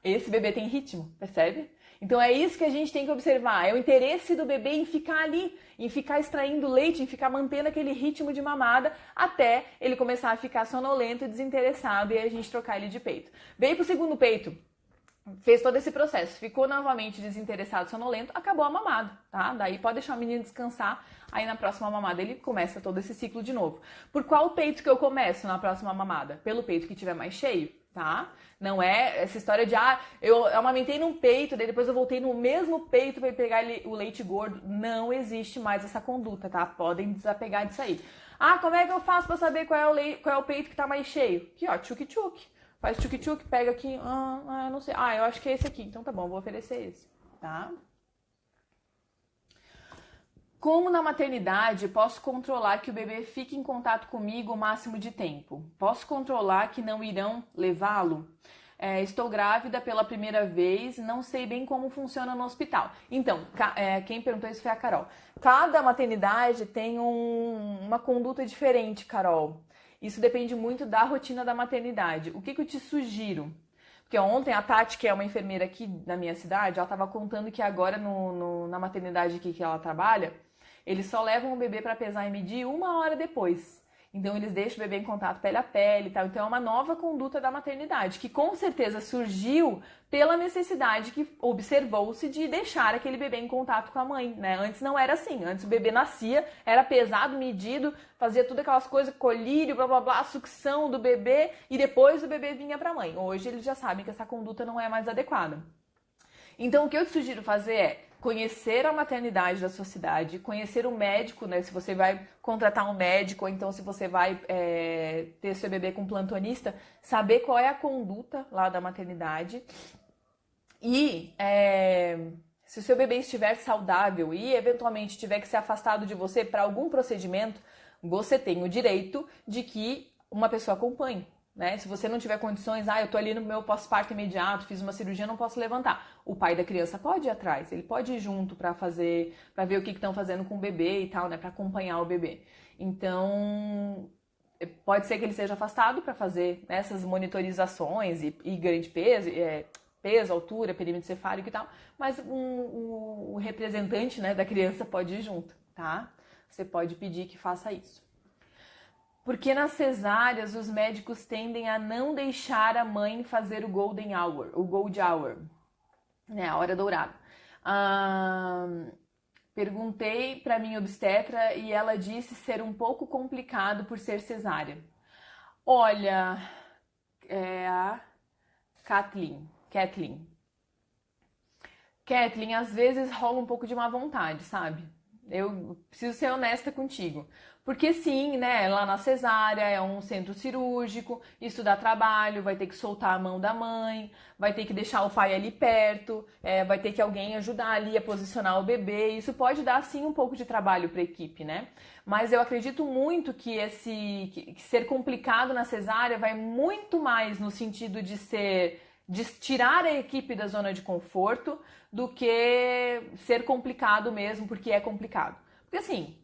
Esse bebê tem ritmo, percebe? Então é isso que a gente tem que observar, é o interesse do bebê em ficar ali, em ficar extraindo leite, em ficar mantendo aquele ritmo de mamada até ele começar a ficar sonolento e desinteressado e a gente trocar ele de peito. Veio pro segundo peito, fez todo esse processo, ficou novamente desinteressado, sonolento, acabou a mamada, tá? Daí pode deixar o menino descansar, aí na próxima mamada ele começa todo esse ciclo de novo. Por qual peito que eu começo na próxima mamada? Pelo peito que tiver mais cheio, tá? Não é essa história de, eu amamentei num peito, daí depois eu voltei no mesmo peito para pegar o leite gordo. Não existe mais essa conduta, tá? Podem desapegar disso aí. Como é que eu faço para saber qual é o peito que tá mais cheio? Aqui, ó, tchuk-tchuk. Faz tchuk-tchuk, pega aqui, não sei. Eu acho que é esse aqui, então tá bom, vou oferecer esse, tá? Como na maternidade, posso controlar que o bebê fique em contato comigo o máximo de tempo? Posso controlar que não irão levá-lo? Estou grávida pela primeira vez, não sei bem como funciona no hospital. Então, quem perguntou isso foi a Carol. Cada maternidade tem uma conduta diferente, Carol. Isso depende muito da rotina da maternidade. O que eu te sugiro? Porque ontem a Tati, que é uma enfermeira aqui na minha cidade, ela estava contando que agora na maternidade aqui que ela trabalha, eles só levam o bebê para pesar e medir 1 hora depois. Então eles deixam o bebê em contato pele a pele e tal. Então é uma nova conduta da maternidade, que com certeza surgiu pela necessidade que observou-se de deixar aquele bebê em contato com a mãe, né? Antes não era assim. Antes o bebê nascia, era pesado, medido, fazia tudo aquelas coisas, colírio, blá blá blá, sucção do bebê, e depois o bebê vinha para a mãe. Hoje eles já sabem que essa conduta não é mais adequada. Então, o que eu te sugiro fazer é conhecer a maternidade da sua cidade, conhecer o médico, né? Se você vai contratar um médico, ou então se você vai ter seu bebê com plantonista, saber qual é a conduta lá da maternidade. E se o seu bebê estiver saudável e eventualmente tiver que ser afastado de você para algum procedimento, você tem o direito de que uma pessoa acompanhe. Né? Se você não tiver condições, eu tô ali no meu pós-parto imediato, fiz uma cirurgia, não posso levantar. O pai da criança pode ir atrás, ele pode ir junto para ver o que estão fazendo com o bebê e tal, né? Para acompanhar o bebê. Então, pode ser que ele seja afastado para fazer essas monitorizações e ganho de peso, peso, altura, perímetro cefálico e tal, mas o representante, né, da criança pode ir junto, tá? Você pode pedir que faça isso. Porque nas cesáreas os médicos tendem a não deixar a mãe fazer o golden hour, o gold hour, né, a hora dourada. Perguntei para minha obstetra e ela disse ser um pouco complicado por ser cesárea. Olha, é a Kathleen. Kathleen, às vezes rola um pouco de má vontade, sabe? Eu preciso ser honesta contigo. Porque sim, né, lá na cesárea é um centro cirúrgico, isso dá trabalho, vai ter que soltar a mão da mãe, vai ter que deixar o pai ali perto, vai ter que alguém ajudar ali a posicionar o bebê. Isso pode dar sim um pouco de trabalho para a equipe, né? Mas eu acredito muito que que ser complicado na cesárea vai muito mais no sentido de tirar a equipe da zona de conforto do que ser complicado mesmo, porque é complicado. Porque assim,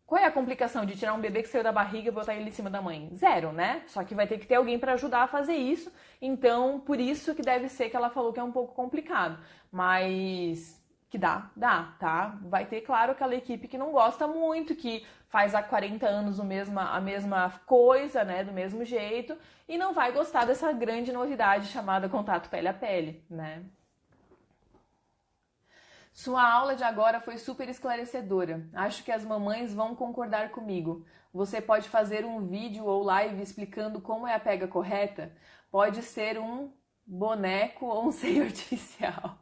qual é a complicação de tirar um bebê que saiu da barriga e botar ele em cima da mãe? Zero, né? Só que vai ter que ter alguém para ajudar a fazer isso. Então, por isso que deve ser que ela falou que é um pouco complicado. Mas que dá, tá? Vai ter, claro, aquela equipe que não gosta muito, que faz há 40 anos a mesma coisa, né? Do mesmo jeito, e não vai gostar dessa grande novidade chamada contato pele a pele, né? Sua aula de agora foi super esclarecedora. Acho que as mamães vão concordar comigo. Você pode fazer um vídeo ou live explicando como é a pega correta? Pode ser um boneco ou um seio artificial.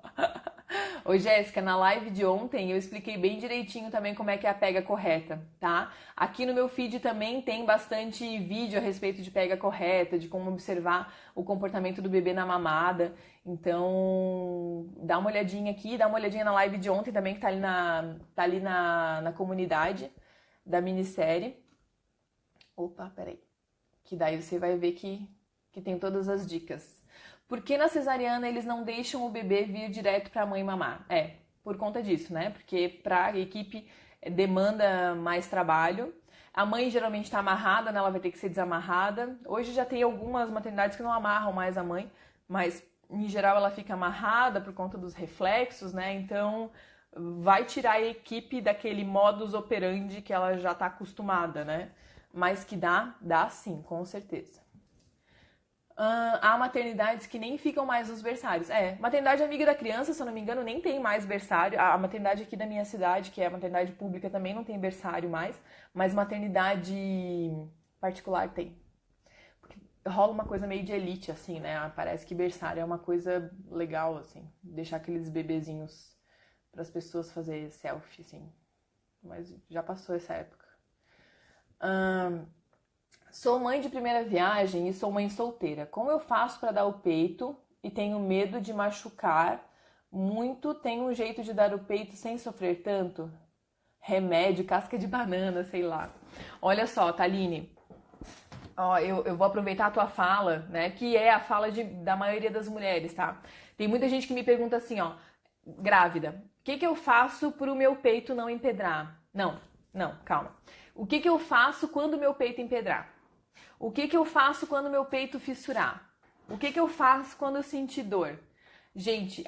Ô Jéssica, na live de ontem eu expliquei bem direitinho também como é que é a pega correta, tá? Aqui no meu feed também tem bastante vídeo a respeito de pega correta, de como observar o comportamento do bebê na mamada. Então, dá uma olhadinha aqui, dá uma olhadinha na live de ontem também, que tá ali na comunidade da minissérie. Opa, peraí. Que daí você vai ver que tem todas as dicas. Por que na cesariana eles não deixam o bebê vir direto para a mãe mamar? Por conta disso, né? Porque para a equipe demanda mais trabalho. A mãe geralmente está amarrada, né? Ela vai ter que ser desamarrada. Hoje já tem algumas maternidades que não amarram mais a mãe, mas em geral ela fica amarrada por conta dos reflexos, né? Então vai tirar a equipe daquele modus operandi que ela já está acostumada, né? Mas que dá sim, com certeza. Há maternidades que nem ficam mais nos berçários. Maternidade amiga da criança, se eu não me engano, nem tem mais berçário. A maternidade aqui da minha cidade, que é a maternidade pública, também não tem berçário mais. Mas maternidade particular tem. Porque rola uma coisa meio de elite, assim, né? Parece que berçário é uma coisa legal, assim. Deixar aqueles bebezinhos para as pessoas fazer selfie, assim. Mas já passou essa época. Sou mãe de primeira viagem e sou mãe solteira. Como eu faço para dar o peito e tenho medo de machucar muito? Tem um jeito de dar o peito sem sofrer tanto? Remédio, casca de banana, sei lá. Olha só, Thaline, eu vou aproveitar a tua fala, né? Que é a fala da maioria das mulheres, tá? Tem muita gente que me pergunta assim, grávida, o que eu faço para o meu peito não empedrar? Não, calma. O que eu faço quando o meu peito empedrar? O que eu faço quando meu peito fissurar? O que eu faço quando eu sentir dor? Gente,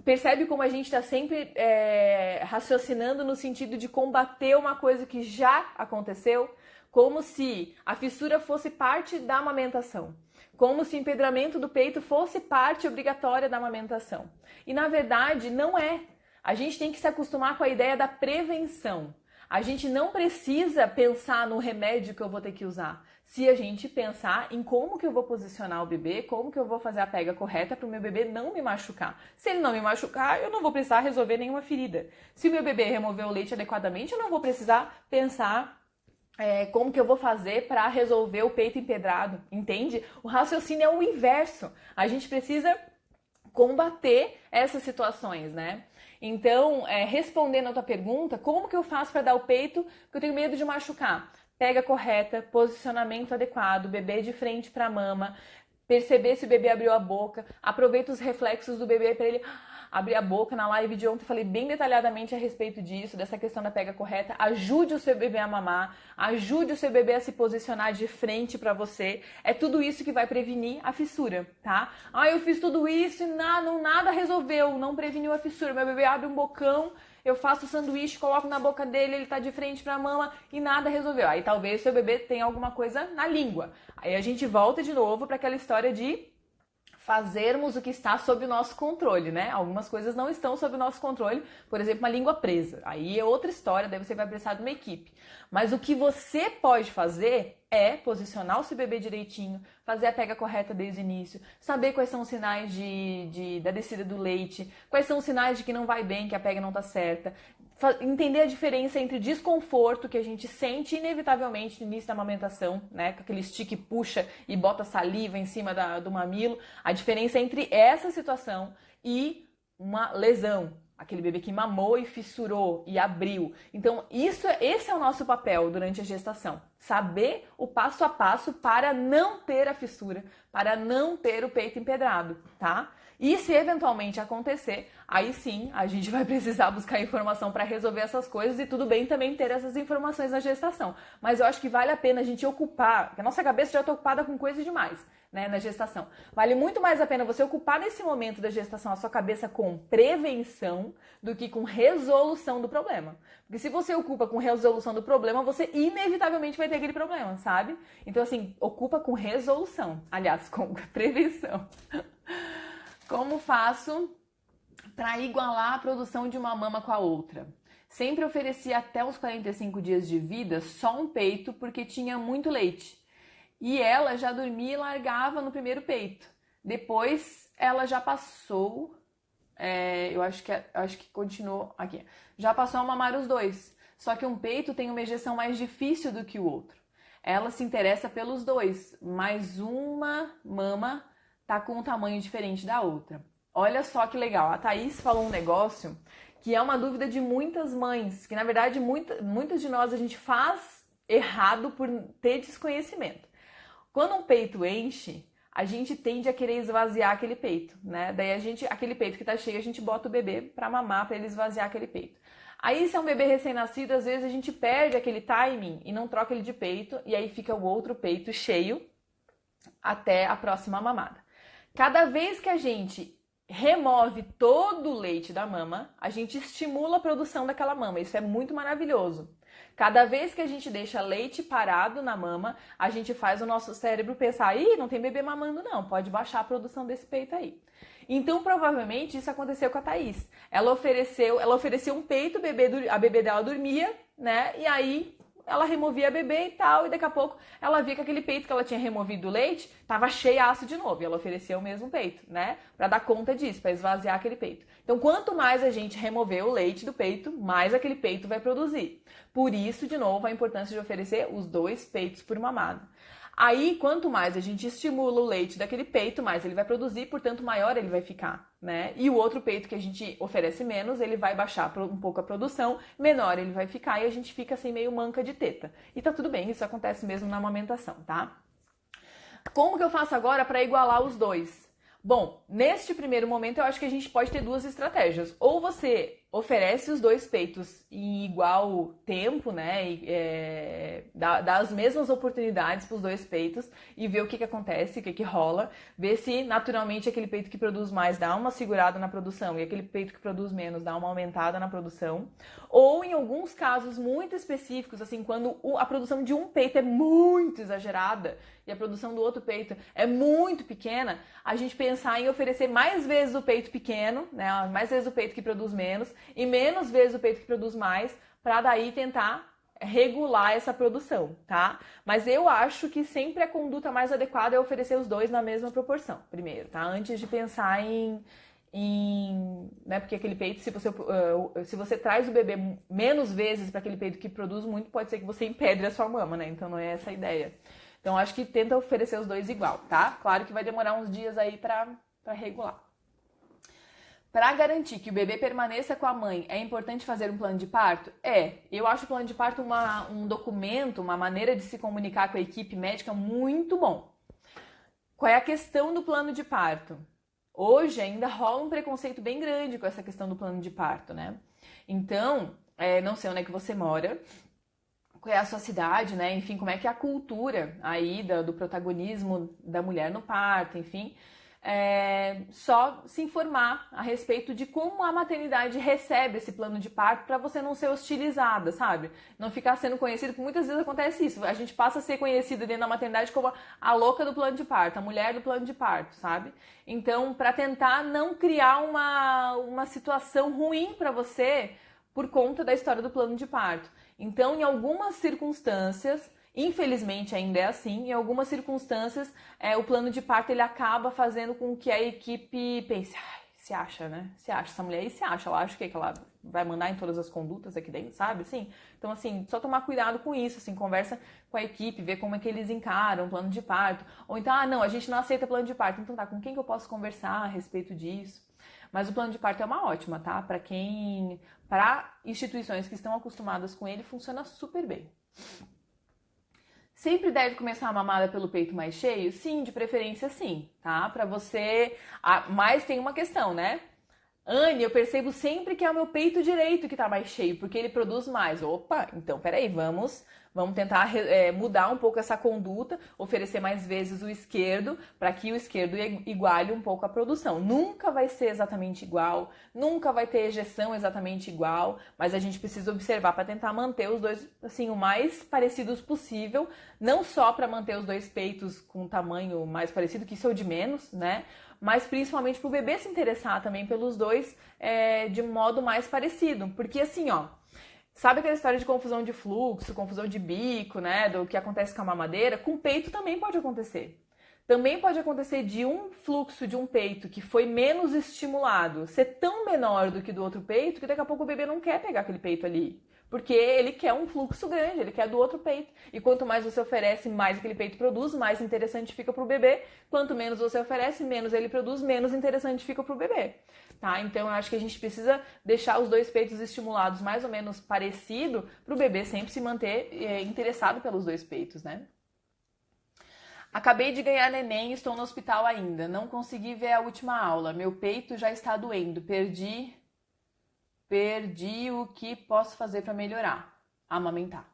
percebe como a gente está sempre raciocinando no sentido de combater uma coisa que já aconteceu? Como se a fissura fosse parte da amamentação. Como se o empedramento do peito fosse parte obrigatória da amamentação. E na verdade não é. A gente tem que se acostumar com a ideia da prevenção. A gente não precisa pensar no remédio que eu vou ter que usar. Se a gente pensar em como que eu vou posicionar o bebê, como que eu vou fazer a pega correta para o meu bebê não me machucar. Se ele não me machucar, eu não vou precisar resolver nenhuma ferida. Se o meu bebê remover o leite adequadamente, eu não vou precisar pensar como que eu vou fazer para resolver o peito empedrado, entende? O raciocínio é o inverso. A gente precisa combater essas situações, né? Então, respondendo a tua pergunta, como que eu faço para dar o peito porque eu tenho medo de machucar? Pega correta, posicionamento adequado, bebê de frente para a mama, perceber se o bebê abriu a boca, aproveita os reflexos do bebê para ele abrir a boca. Na live de ontem eu falei bem detalhadamente a respeito disso, dessa questão da pega correta. Ajude o seu bebê a mamar, ajude o seu bebê a se posicionar de frente para você. É tudo isso que vai prevenir a fissura, tá? Eu fiz tudo isso e nada resolveu, não preveniu a fissura. Meu bebê abre um bocão, eu faço o sanduíche, coloco na boca dele, ele tá de frente pra mama e nada resolveu. Aí talvez seu bebê tenha alguma coisa na língua. Aí a gente volta de novo para aquela história de fazermos o que está sob o nosso controle, né? Algumas coisas não estão sob o nosso controle, por exemplo, uma língua presa. Aí é outra história, daí você vai precisar de uma equipe. Mas o que você pode fazer é posicionar o seu bebê direitinho, fazer a pega correta desde o início, saber quais são os sinais da descida do leite, quais são os sinais de que não vai bem, que a pega não tá certa, entender a diferença entre desconforto que a gente sente inevitavelmente no início da amamentação, né, com aquele stick puxa e bota saliva em cima do mamilo, a diferença entre essa situação e uma lesão, aquele bebê que mamou e fissurou e abriu. Então, esse é o nosso papel durante a gestação. Saber o passo a passo para não ter a fissura, para não ter o peito empedrado, tá? E se eventualmente acontecer, aí sim a gente vai precisar buscar informação para resolver essas coisas e tudo bem também ter essas informações na gestação. Mas eu acho que vale a pena a gente ocupar, porque a nossa cabeça já está ocupada com coisas demais, né, na gestação. Vale muito mais a pena você ocupar nesse momento da gestação a sua cabeça com prevenção do que com resolução do problema. Porque se você ocupa com resolução do problema, você inevitavelmente vai ter aquele problema, sabe? Então assim, ocupa com resolução, aliás, com prevenção. Como faço para igualar a produção de uma mama com a outra? Sempre ofereci até os 45 dias de vida só um peito porque tinha muito leite. E ela já dormia e largava no primeiro peito. Depois ela já passou, eu acho que continuou aqui. Já passou a mamar os dois. Só que um peito tem uma ejeção mais difícil do que o outro. Ela se interessa pelos dois, mas uma mama tá com um tamanho diferente da outra. Olha só que legal, a Thaís falou um negócio que é uma dúvida de muitas mães, que na verdade muitas de nós a gente faz errado por ter desconhecimento. Quando um peito enche, a gente tende a querer esvaziar aquele peito, né? Daí aquele peito que tá cheio, a gente bota o bebê para mamar, para ele esvaziar aquele peito. Aí se é um bebê recém-nascido, às vezes a gente perde aquele timing e não troca ele de peito, e aí fica o outro peito cheio até a próxima mamada. Cada vez que a gente remove todo o leite da mama, a gente estimula a produção daquela mama. Isso é muito maravilhoso. Cada vez que a gente deixa leite parado na mama, a gente faz o nosso cérebro pensar: ih, não tem bebê mamando não, pode baixar a produção desse peito aí. Então, provavelmente, isso aconteceu com a Thaís. Ela ofereceu um peito, a bebê dela dormia, né? E aí ela removia a bebê e tal, e daqui a pouco ela via que aquele peito que ela tinha removido do leite tava cheiaço de novo, e ela oferecia o mesmo peito, né? Pra dar conta disso, pra esvaziar aquele peito. Então, quanto mais a gente remover o leite do peito, mais aquele peito vai produzir. Por isso, de novo, a importância de oferecer os 2 peitos por mamada. Aí, quanto mais a gente estimula o leite daquele peito, mais ele vai produzir, portanto, maior ele vai ficar, né? E o outro peito que a gente oferece menos, ele vai baixar um pouco a produção, menor ele vai ficar e a gente fica assim meio manca de teta. E tá tudo bem, isso acontece mesmo na amamentação, tá? Como que eu faço agora para igualar os dois? Bom, neste primeiro momento eu acho que a gente pode ter 2 estratégias. Ou você oferece os 2 peitos em igual tempo, né? Dá as mesmas oportunidades para os 2 peitos e vê o que acontece, o que rola. Vê se naturalmente aquele peito que produz mais dá uma segurada na produção e aquele peito que produz menos dá uma aumentada na produção. Ou em alguns casos muito específicos, assim, quando a produção de um peito é muito exagerada e a produção do outro peito é muito pequena, a gente pensar em oferecer mais vezes o peito pequeno, né? Mais vezes o peito que produz menos e menos vezes o peito que produz mais, para daí tentar regular essa produção, tá? Mas eu acho que sempre a conduta mais adequada é oferecer os 2 na mesma proporção, primeiro, tá? Antes de pensar né? Porque aquele peito, se você traz o bebê menos vezes para aquele peito que produz muito, pode ser que você empedre a sua mama, né? Então não é essa a ideia. Então acho que tenta oferecer os 2 igual, tá? Claro que vai demorar uns dias aí para regular. Para garantir que o bebê permaneça com a mãe, é importante fazer um plano de parto? Eu acho o plano de parto um documento, uma maneira de se comunicar com a equipe médica muito bom. Qual é a questão do plano de parto? Hoje ainda rola um preconceito bem grande com essa questão do plano de parto, né? Então, não sei onde é que você mora, qual é a sua cidade, né? Enfim, como é que é a cultura aí do protagonismo da mulher no parto, enfim. só se informar a respeito de como a maternidade recebe esse plano de parto para você não ser hostilizada, sabe? Não ficar sendo conhecido, porque muitas vezes acontece isso. A gente passa a ser conhecida dentro da maternidade como a louca do plano de parto, a mulher do plano de parto, sabe? Então, para tentar não criar uma situação ruim para você por conta da história do plano de parto. Então, em algumas circunstâncias, infelizmente ainda é assim, em algumas circunstâncias o plano de parto ele acaba fazendo com que a equipe pense, ai, se acha, né? Se acha, essa mulher aí se acha, ela acha o quê? Que ela vai mandar em todas as condutas aqui dentro, sabe? Assim, então, assim, só tomar cuidado com isso, assim, conversa com a equipe, ver como é que eles encaram o plano de parto. Ou então, não, a gente não aceita plano de parto. Então tá, com quem que eu posso conversar a respeito disso? Mas o plano de parto é uma ótima, tá? Para instituições que estão acostumadas com ele, funciona super bem. Sempre deve começar a mamada pelo peito mais cheio? Sim, de preferência sim, tá? Pra você... Mas tem uma questão, né? Anne, eu percebo sempre que é o meu peito direito que tá mais cheio, porque ele produz mais. Opa, então peraí, vamos tentar mudar um pouco essa conduta, oferecer mais vezes o esquerdo, para que o esquerdo iguale um pouco a produção. Nunca vai ser exatamente igual, nunca vai ter ejeção exatamente igual, mas a gente precisa observar para tentar manter os dois, assim, o mais parecidos possível, não só para manter os dois peitos com um tamanho mais parecido, que isso é o de menos, né? Mas principalmente para o bebê se interessar também pelos dois de modo mais parecido. Porque assim, ó, sabe aquela história de confusão de fluxo, confusão de bico, né, do que acontece com a mamadeira? Com o peito também pode acontecer. Também pode acontecer de um fluxo de um peito que foi menos estimulado ser tão menor do que do outro peito que daqui a pouco o bebê não quer pegar aquele peito ali. Porque ele quer um fluxo grande, ele quer do outro peito. E quanto mais você oferece, mais aquele peito produz, mais interessante fica para o bebê. Quanto menos você oferece, menos ele produz, menos interessante fica para o bebê. Tá? Então eu acho que a gente precisa deixar os dois peitos estimulados mais ou menos parecido para o bebê sempre se manter interessado pelos dois peitos, né? Acabei de ganhar neném e estou no hospital ainda. Não consegui ver a última aula. Meu peito já está doendo. Perdi o que posso fazer para melhorar. Amamentar.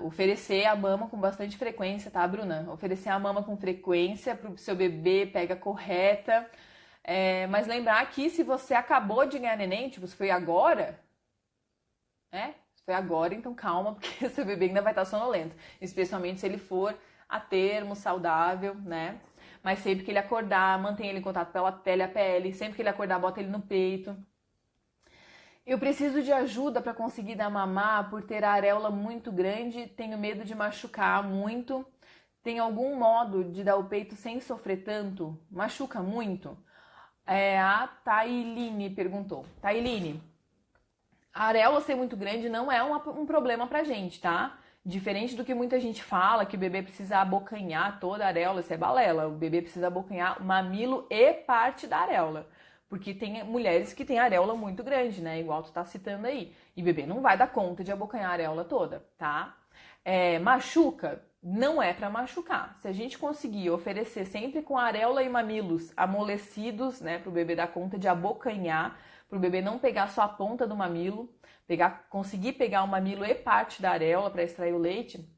Oferecer a mama com bastante frequência, tá, Bruna? Oferecer a mama com frequência para o seu bebê, pega correta. Mas lembrar que se você acabou de ganhar neném, tipo, se foi agora, Se foi agora, então calma, porque seu bebê ainda vai estar sonolento. Especialmente se ele for a termo, saudável, né? Mas sempre que ele acordar, mantenha ele em contato pela pele a pele. Sempre que ele acordar, bota ele no peito. Eu preciso de ajuda para conseguir dar mamar por ter a areola muito grande. Tenho medo de machucar muito. Tem algum modo de dar o peito sem sofrer tanto? Machuca muito? A Tailine perguntou. Tailine, a areola ser muito grande não é um problema pra gente, tá? Diferente do que muita gente fala, que o bebê precisa abocanhar toda a areola, isso é balela. O bebê precisa abocanhar o mamilo e parte da areola. Porque tem mulheres que têm areola muito grande, né? Igual tu tá citando aí. E o bebê não vai dar conta de abocanhar a areola toda, tá? Machuca? Não é para machucar. Se a gente conseguir oferecer sempre com areola e mamilos amolecidos, né? Pro bebê dar conta de abocanhar, pro bebê não pegar só a ponta do mamilo, conseguir pegar o mamilo e parte da areola para extrair o leite,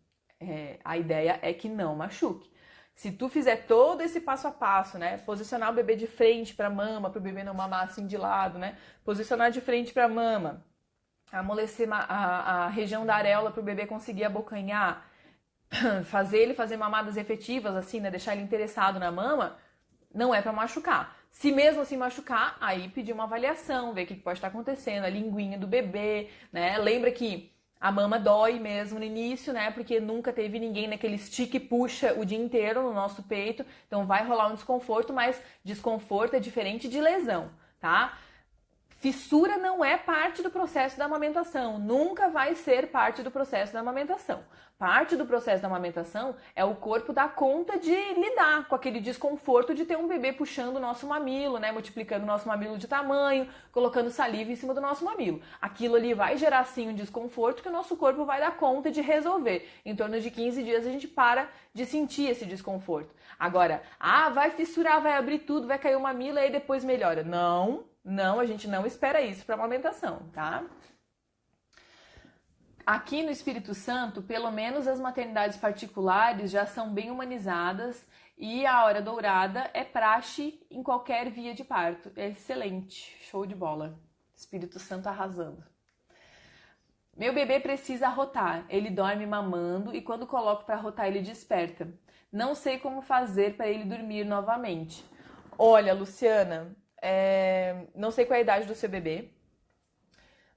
a ideia é que não machuque. Se tu fizer todo esse passo a passo, né? Posicionar o bebê de frente para a mama, para o bebê não mamar assim de lado, né? Posicionar de frente para a mama, amolecer a região da areola para o bebê conseguir abocanhar, fazer ele fazer mamadas efetivas, assim, né? Deixar ele interessado na mama, não é para machucar. Se mesmo assim machucar, aí pedir uma avaliação, ver o que pode estar acontecendo, a linguinha do bebê, né? Lembra que a mama dói mesmo no início, né? Porque nunca teve ninguém naquele stick e puxa o dia inteiro no nosso peito. Então vai rolar um desconforto, mas desconforto é diferente de lesão, tá? Fissura não é parte do processo da amamentação, nunca vai ser parte do processo da amamentação. Parte do processo da amamentação é o corpo dar conta de lidar com aquele desconforto de ter um bebê puxando o nosso mamilo, né, multiplicando o nosso mamilo de tamanho, colocando saliva em cima do nosso mamilo. Aquilo ali vai gerar sim um desconforto que o nosso corpo vai dar conta de resolver. Em torno de 15 dias a gente para de sentir esse desconforto. Agora, vai fissurar, vai abrir tudo, vai cair o mamilo e aí depois melhora. Não, a gente não espera isso para amamentação, tá? Aqui no Espírito Santo, pelo menos as maternidades particulares já são bem humanizadas E a hora dourada é praxe em qualquer via de parto. É excelente, show de bola. Espírito Santo arrasando. Meu bebê precisa arrotar. Ele dorme mamando e quando coloco para arrotar ele desperta. Não sei como fazer para ele dormir novamente. Olha, Luciana, não sei qual é a idade do seu bebê,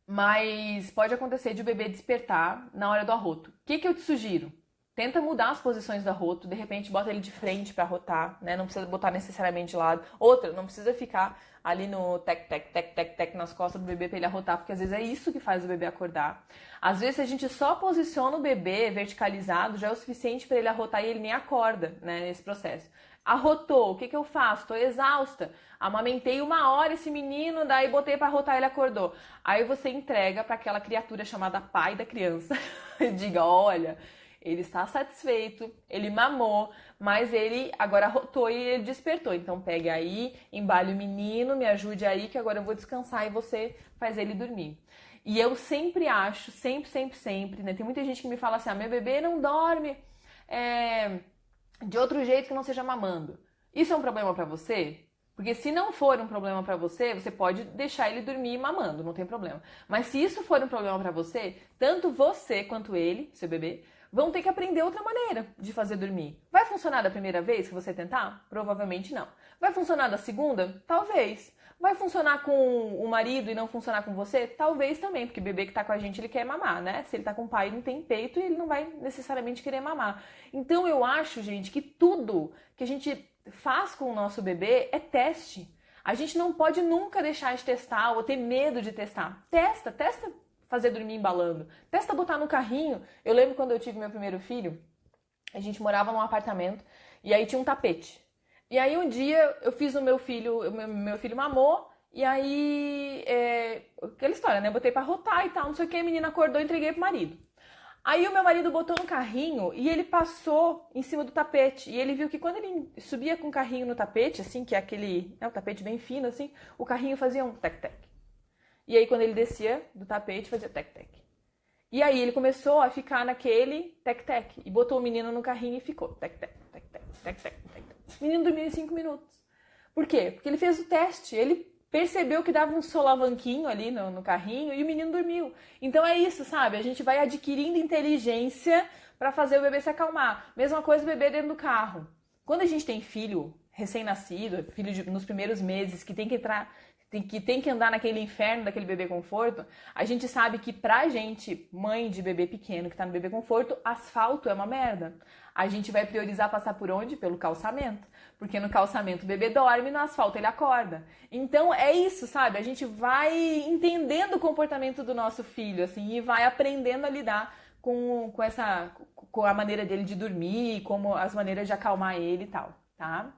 mas pode acontecer de o bebê despertar na hora do arroto. O que eu te sugiro? Tenta mudar as posições do arroto, de repente bota ele de frente para arrotar, né? Não precisa botar necessariamente de lado. Outra, não precisa ficar ali no tec, tec, tec, tec, tec nas costas do bebê para ele arrotar, porque às vezes é isso que faz o bebê acordar. Às vezes a gente só posiciona o bebê verticalizado, já é o suficiente para ele arrotar e ele nem acorda, né, nesse processo. Arrotou, o que eu faço? Estou exausta. Amamentei 1 hora esse menino, daí botei para arrotar, ele acordou. Aí você entrega para aquela criatura chamada pai da criança e diga, olha, ele está satisfeito, ele mamou, mas ele agora arrotou e ele despertou. Então pegue aí, embale o menino, me ajude aí que agora eu vou descansar e você faz ele dormir. E eu sempre acho, sempre, né? Tem muita gente que me fala assim, meu bebê não dorme de outro jeito que não seja mamando. Isso é um problema pra você? Porque se não for um problema pra você, você pode deixar ele dormir mamando, não tem problema. Mas se isso for um problema pra você, tanto você quanto ele, seu bebê, vão ter que aprender outra maneira de fazer dormir. Vai funcionar da primeira vez que você tentar? Provavelmente não. Vai funcionar da segunda? Talvez. Vai funcionar com o marido e não funcionar com você? Talvez também, porque o bebê que tá com a gente, ele quer mamar, né? Se ele tá com o pai, não tem peito e ele não vai necessariamente querer mamar. Então eu acho, gente, que tudo que a gente faz com o nosso bebê é teste. A gente não pode nunca deixar de testar ou ter medo de testar. Testa fazer dormir embalando. Testa botar no carrinho. Eu lembro quando eu tive meu primeiro filho, a gente morava num apartamento e aí tinha um tapete. E aí um dia eu fiz o meu filho mamou, e aí, aquela história, né? Botei pra rotar e tal, não sei o que, a menina acordou e entreguei pro marido. Aí o meu marido botou no carrinho e ele passou em cima do tapete. E ele viu que quando ele subia com o carrinho no tapete, assim, que é aquele, o tapete bem fino, assim, o carrinho fazia um tec-tec. E aí quando ele descia do tapete, fazia tec-tec. E aí ele começou a ficar naquele tec-tec. E botou o menino no carrinho e ficou tec-tec, tec-tec, tec-tec, tec-tec. O menino dormiu em 5 minutos. Por quê? Porque ele fez o teste, ele percebeu que dava um solavanquinho ali no carrinho e o menino dormiu. Então é isso, sabe? A gente vai adquirindo inteligência para fazer o bebê se acalmar. Mesma coisa o bebê dentro do carro. Quando a gente tem filho recém-nascido, nos primeiros meses, que tem que entrar, tem que andar naquele inferno daquele bebê conforto, a gente sabe que pra gente, mãe de bebê pequeno que tá no bebê conforto, asfalto é uma merda. A gente vai priorizar passar por onde? Pelo calçamento. Porque no calçamento o bebê dorme, no asfalto ele acorda. Então é isso, sabe? A gente vai entendendo o comportamento do nosso filho, assim, e vai aprendendo a lidar com a maneira dele de dormir, como as maneiras de acalmar ele e tal, tá?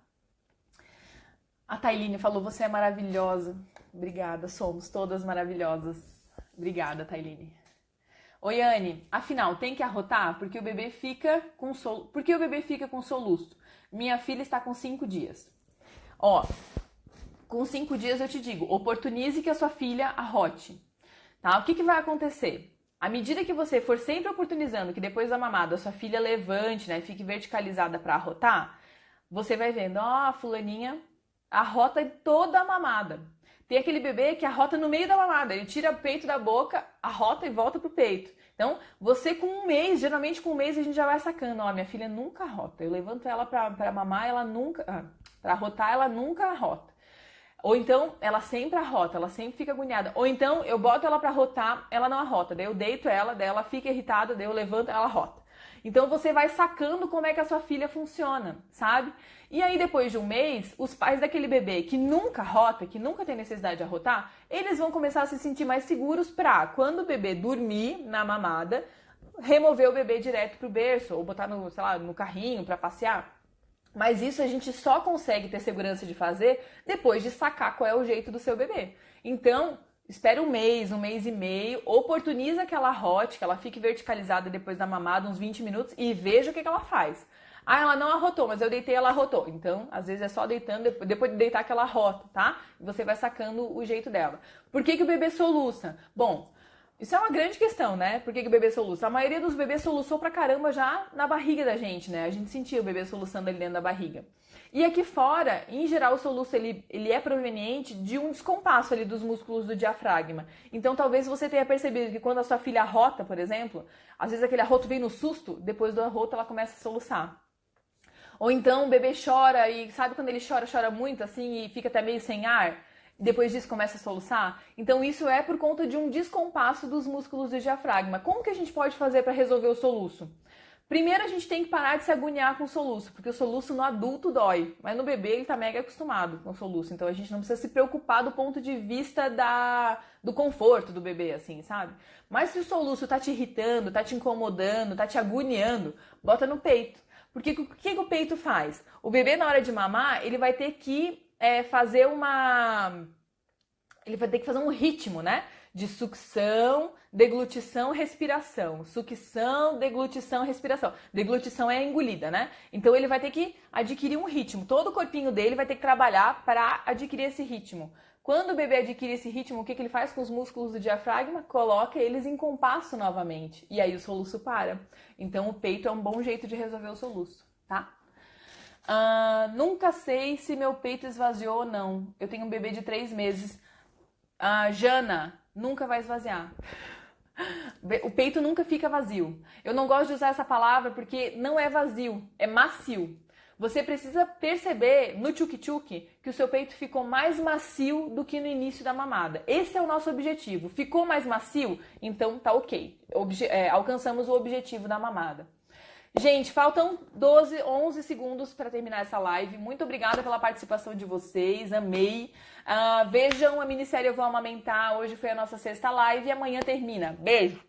A Tailine falou, você é maravilhosa. Obrigada, somos todas maravilhosas. Obrigada, Tailine. Oi, Anne, afinal, tem que arrotar? Porque o bebê fica com soluço. Minha filha está com 5 dias. Ó, com 5 dias eu te digo, oportunize que a sua filha arrote. Tá? O que vai acontecer? À medida que você for sempre oportunizando que depois da mamada a sua filha levante, né, fique verticalizada para arrotar, você vai vendo, ó, a fulaninha arrota toda a mamada. Tem aquele bebê que arrota no meio da mamada, ele tira o peito da boca, arrota e volta pro peito. Então, você com 1 mês, geralmente com 1 mês a gente já vai sacando, ó, minha filha nunca arrota. Eu levanto ela pra mamar, ela nunca, pra arrotar, ela nunca arrota. Ou então, ela sempre arrota, ela sempre fica agoniada. Ou então, eu boto ela pra arrotar, ela não arrota. Daí eu deito ela, daí ela fica irritada, daí eu levanto, ela arrota. Então você vai sacando como é que a sua filha funciona, sabe? E aí depois de 1 mês, os pais daquele bebê que nunca arrota, que nunca tem necessidade de arrotar, eles vão começar a se sentir mais seguros pra, quando o bebê dormir na mamada, remover o bebê direto pro berço, ou botar no, sei lá, no carrinho pra passear. Mas isso a gente só consegue ter segurança de fazer depois de sacar qual é o jeito do seu bebê. Então, espera 1 mês, 1 mês e meio, oportuniza que ela arrote, que ela fique verticalizada depois da mamada, uns 20 minutos, e veja o que ela faz. Ah, ela não arrotou, mas eu deitei, ela arrotou. Então, às vezes é só deitando, depois de deitar que ela arrota, tá? E você vai sacando o jeito dela. Por que o bebê soluça? Bom, Isso é uma grande questão, né? Por que que o bebê soluça? A maioria dos bebês soluçou pra caramba já na barriga da gente, né? A gente sentia o bebê soluçando ali dentro da barriga. E aqui fora, em geral, o soluço ele é proveniente de um descompasso ali dos músculos do diafragma. Então, talvez você tenha percebido que quando a sua filha arrota, por exemplo, às vezes aquele arroto vem no susto, depois do arroto ela começa a soluçar. Ou então o bebê chora e sabe quando ele chora, chora muito assim e fica até meio sem ar? Depois disso começa a soluçar? Então isso é por conta de um descompasso dos músculos do diafragma. Como que a gente pode fazer para resolver o soluço? Primeiro a gente tem que parar de se agoniar com o soluço, porque o soluço no adulto dói, mas no bebê ele tá mega acostumado com o soluço, então a gente não precisa se preocupar do ponto de vista do conforto do bebê, assim, sabe? Mas se o soluço tá te irritando, tá te incomodando, tá te agoniando, bota no peito. Porque o que o peito faz? O bebê na hora de mamar, ele vai ter que fazer uma... Ele vai ter que fazer um ritmo, né? De sucção, deglutição, respiração. Sucção, deglutição, respiração. Deglutição é a engolida, né? Então ele vai ter que adquirir um ritmo. Todo o corpinho dele vai ter que trabalhar para adquirir esse ritmo. Quando o bebê adquire esse ritmo, o que ele faz com os músculos do diafragma? Coloca eles em compasso novamente. E aí o soluço para. Então o peito é um bom jeito de resolver o soluço, tá? Nunca sei se meu peito esvaziou ou não. Eu tenho um bebê de 3 meses. Jana, nunca vai esvaziar. O peito nunca fica vazio. Eu não gosto de usar essa palavra porque não é vazio, é macio. Você precisa perceber no tchuk-tchuk que o seu peito ficou mais macio do que no início da mamada. Esse é o nosso objetivo. Ficou mais macio? Então tá ok. Alcançamos o objetivo da mamada. Gente, faltam 11 segundos para terminar essa live. Muito obrigada pela participação de vocês, amei. Vejam a minissérie Eu Vou Amamentar. Hoje foi a nossa 6ª live e amanhã termina. Beijo!